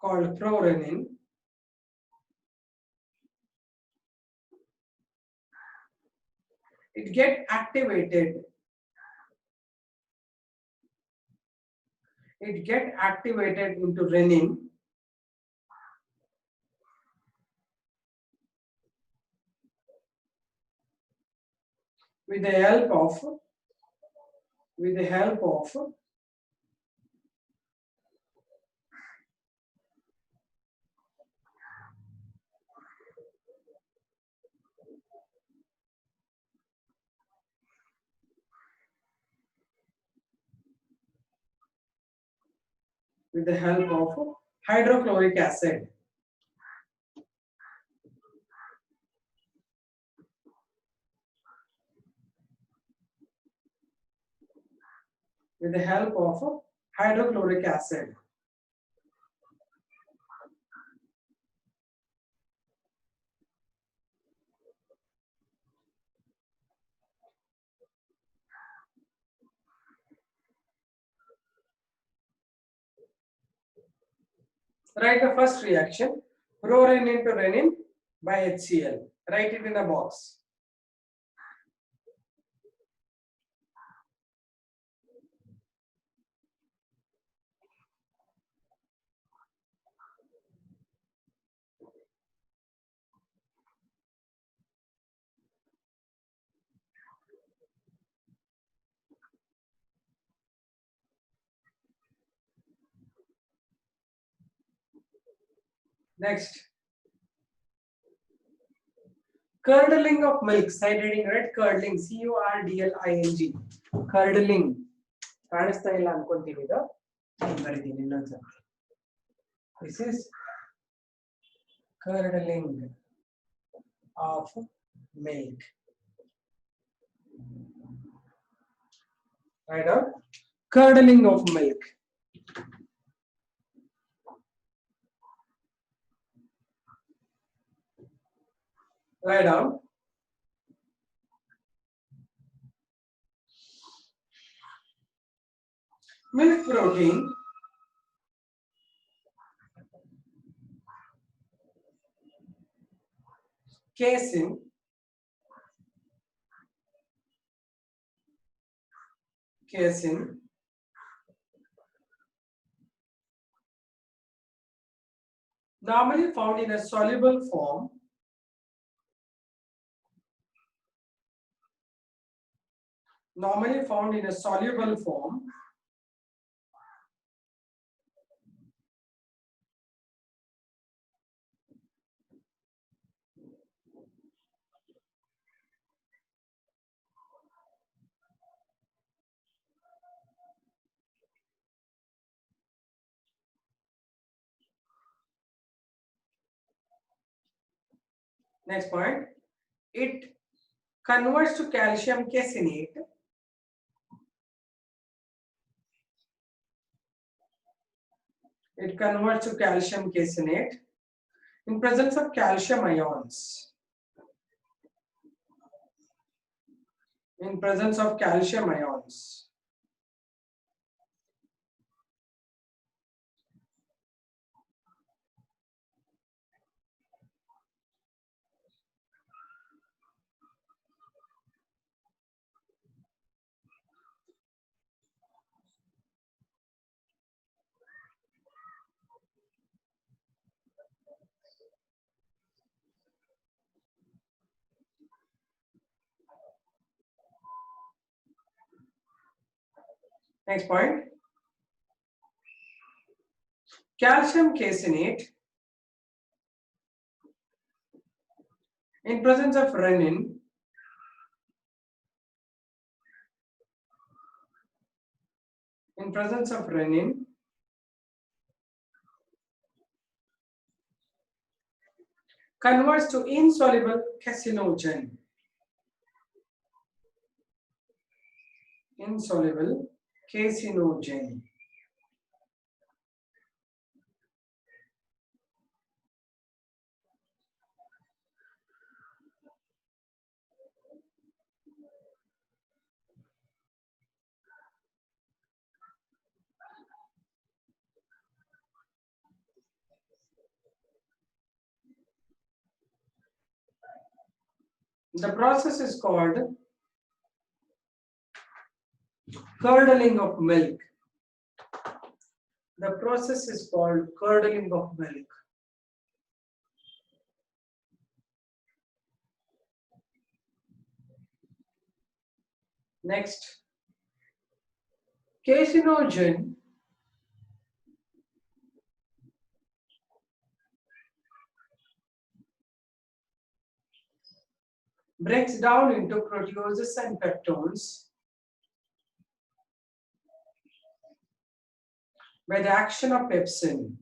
called prorenin. It get activated. It get activated into renin with the help of with the help of hydrochloric acid. With the help of hydrochloric acid. Write the first reaction, prorenin to renin by HCl. Write it in a box. Next, curdling of milk. Side reading, right? Curdling, C-U-R-D-L-I-N-G. Curdling. ಕಾಣಿಸ್ತಾ ಇಲ್ಲ ಅನ್ಕೊಂತೀನಿ ಇದು. ಬರೀತೀನಿ ಇನ್ನೊಂದ್ಸಲ. This is curdling of milk. Right down. Curdling of milk. Write down. Milk protein casein normally found in a soluble form Next point, it converts to calcium caseinate. It converts to calcium caseinate in presence of calcium ions. In presence of calcium ions. Next point, calcium caseinate in presence of renin converts to insoluble carcinogen. Insoluble carcinogen. The process is called curdling of milk. The process is called curdling of milk. Next, casinogen breaks down into proteases and peptones by the action of pepsin.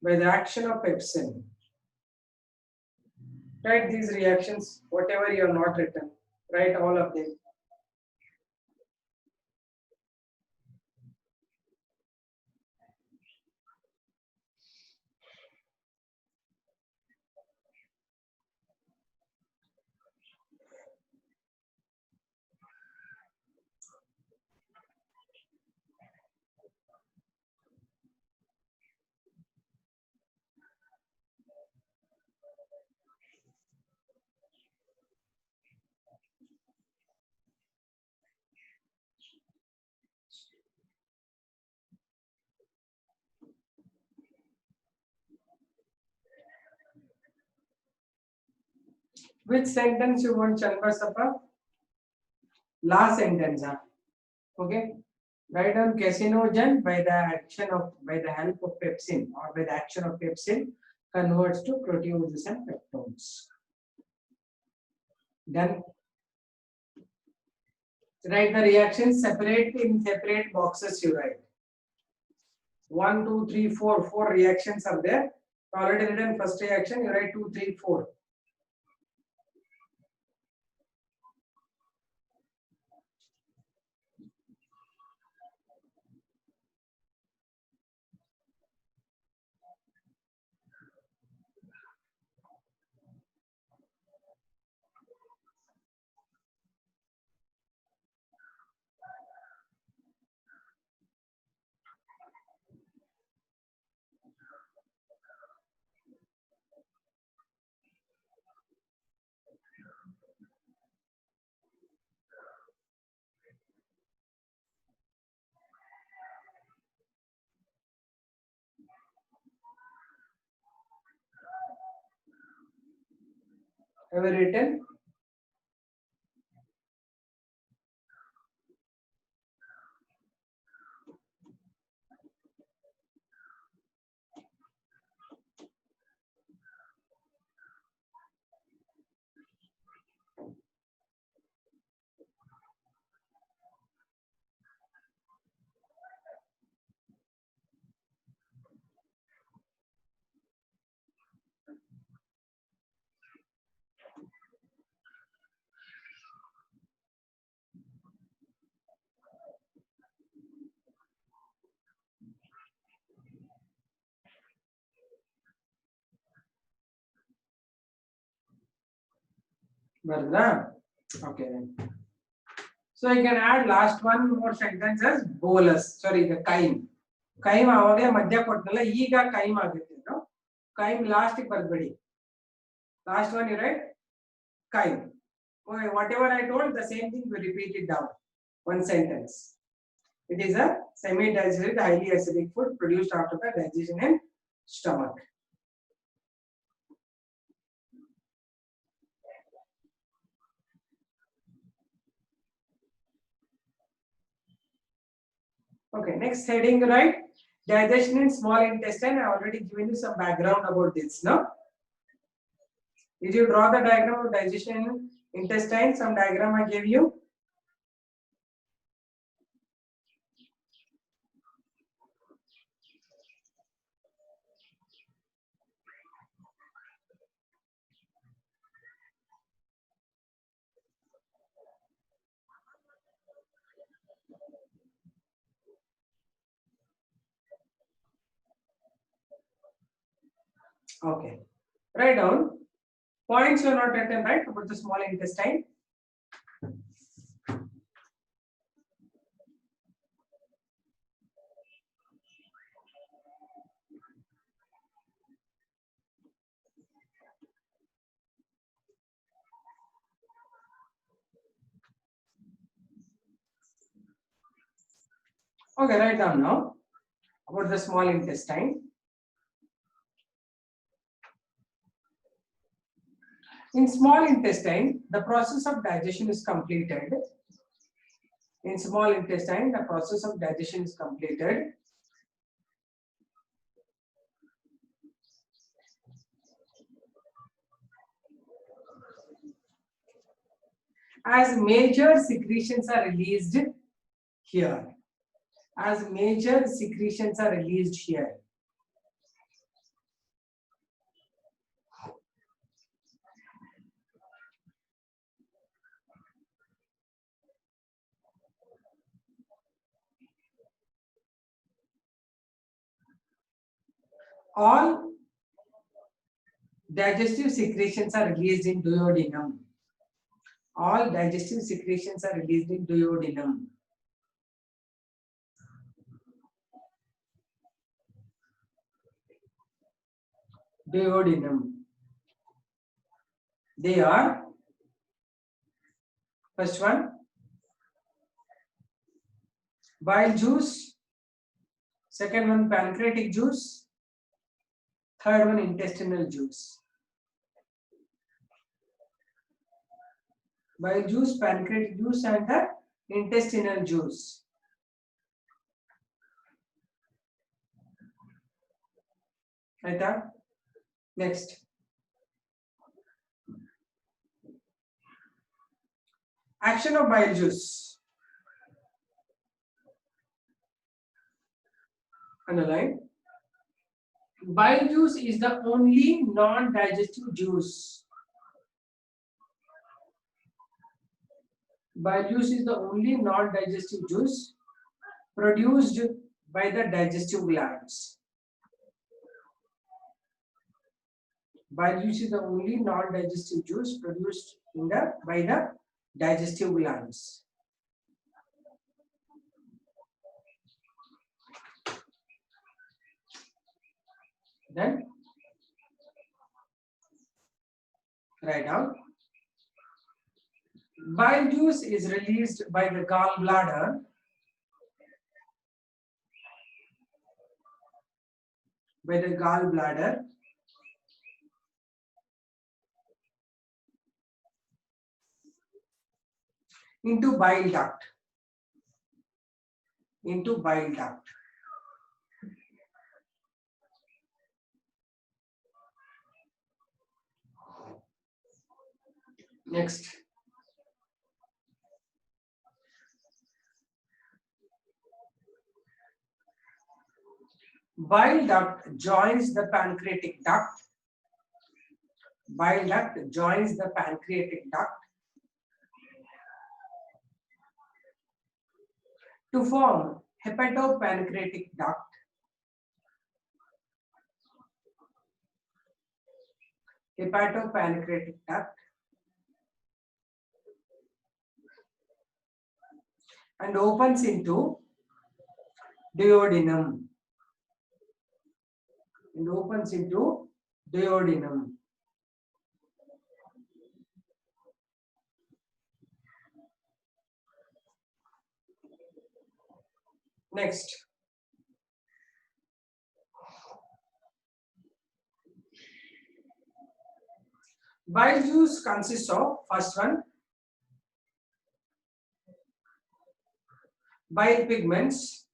By the action of pepsin. Write these reactions, whatever you have not written. Write all of them. Which sentence you want, Chanbasappa? Last sentence, huh? Okay. Write down casinogen by the help of pepsin or by the action of pepsin converts to proteases and peptones. Then write the reactions separate in separate boxes. You write 1, 2, 3, 4. 4 reactions are there. Already written first reaction. You write 2, 3, 4. Have you written? Bardha? Okay then. So you can add last one more sentence as bolus. Sorry, the kaim. Kaim avage madhya kottnalla ಈಗ kaim ಆಗುತ್ತೆ no? Kaim last ಗೆ ಬರ್ಬೇಡಿ. Last one you write kaim. Okay, whatever I told, the same thing we repeat it down. One sentence. It is a semi-digested, highly acidic food produced after the digestion in stomach. Okay, next heading, right? Digestion in small intestine. I already given you some background about this, no? Did you draw the diagram of digestion in intestine? Some diagram I gave you. Okay. Write down points you are not written, right, about the small intestine. Okay, write down now about the small intestine. In small intestine, the process of digestion is completed. In small intestine, the process of digestion is completed. As major secretions are released here. As major secretions are released here. All digestive secretions are released in duodenum. All digestive secretions are released in duodenum. Duodenum. They are, first one, bile juice, second one pancreatic juice, third one intestinal juice. Bile juice, pancreatic juice and the intestinal juice. Right? Next. Action of bile juice. Underline. Bile juice is the only non-digestive juice. Bile juice is the only non-digestive juice produced by the digestive glands. Bile juice is the only non-digestive juice produced by the digestive glands. Then write down. Bile juice is released by the gallbladder. By the gallbladder into bile duct. Into bile duct. Next. Bile duct joins the pancreatic duct. Bile duct joins the pancreatic duct to form hepatopancreatic duct. Hepatopancreatic duct and opens into duodenum. And opens into duodenum. Next. Bile juice consists of, first one, bile pigments.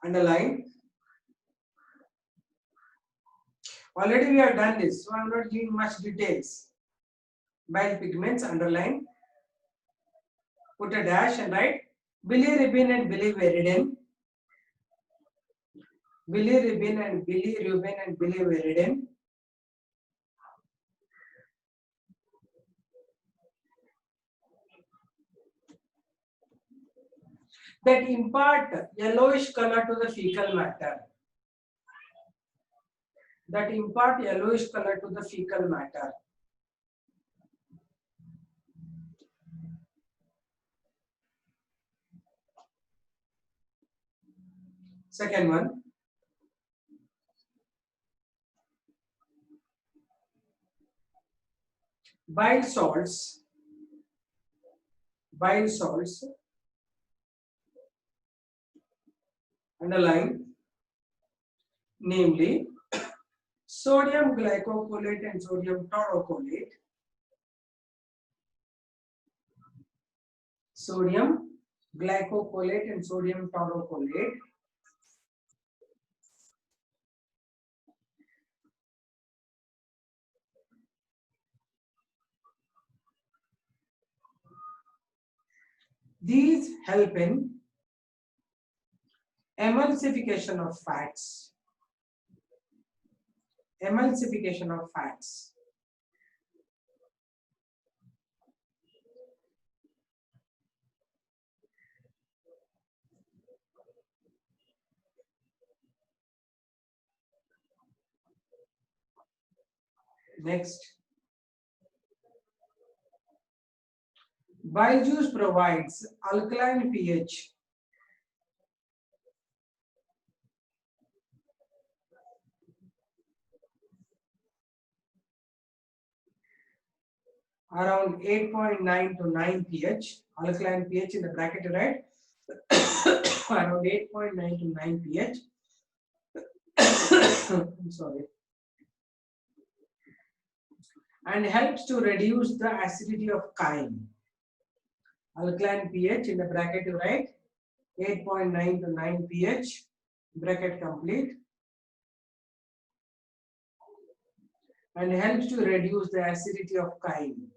Underline. Already we have done this, so I am not giving much details. Bile pigments, underline. Put a dash and write bilirubin and biliveridin. Bilirubin and biliveridin. That impart yellowish color to the fecal matter. That impart yellowish color to the fecal matter. Second one. Bile salts bile salts, underline, namely sodium glycocolate and sodium taurocolate. Sodium glycocolate and sodium taurocolate these help in emulsification of fats. Emulsification of fats. Next, bile juice provides alkaline pH around 8.9 to 9 pH. Alkaline pH in the bracket, right? Around 8.9 to 9 pH. I'm sorry. And helps to reduce the acidity of chyme. Alkaline pH in the bracket, you write 8.9 to 9 pH, bracket complete, and helps to reduce the acidity of chyme.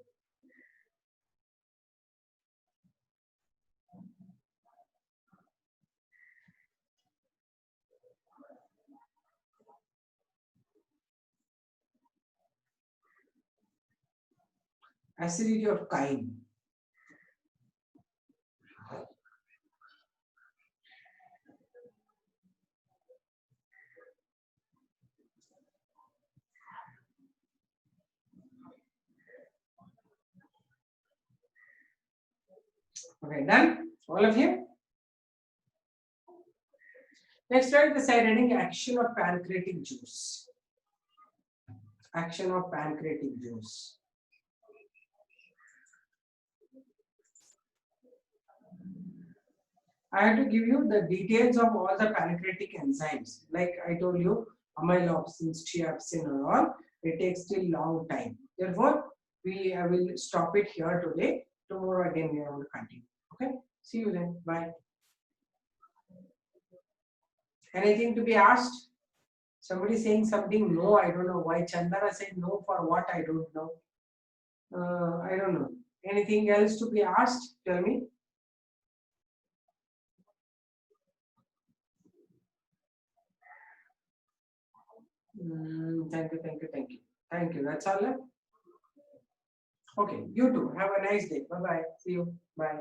Acidity of chyme. Okay, done? All of you? Next, write the side heading action of pancreatic juice. Action of pancreatic juice. I have to give you the details of all the pancreatic enzymes. Like I told you, amylopsin, steatopsin, and all. It takes still long time. Therefore, I will stop it here today. Tomorrow again we are going to continue. Okay. See you then. Bye. Anything to be asked? Somebody saying something no, I don't know why. Chandana said no for what, I don't know. I don't know. Anything else to be asked? Tell me. Thank you, thank you, thank you. Thank you. That's all. Okay, you too. Have a nice day. Bye bye. See you. Bye.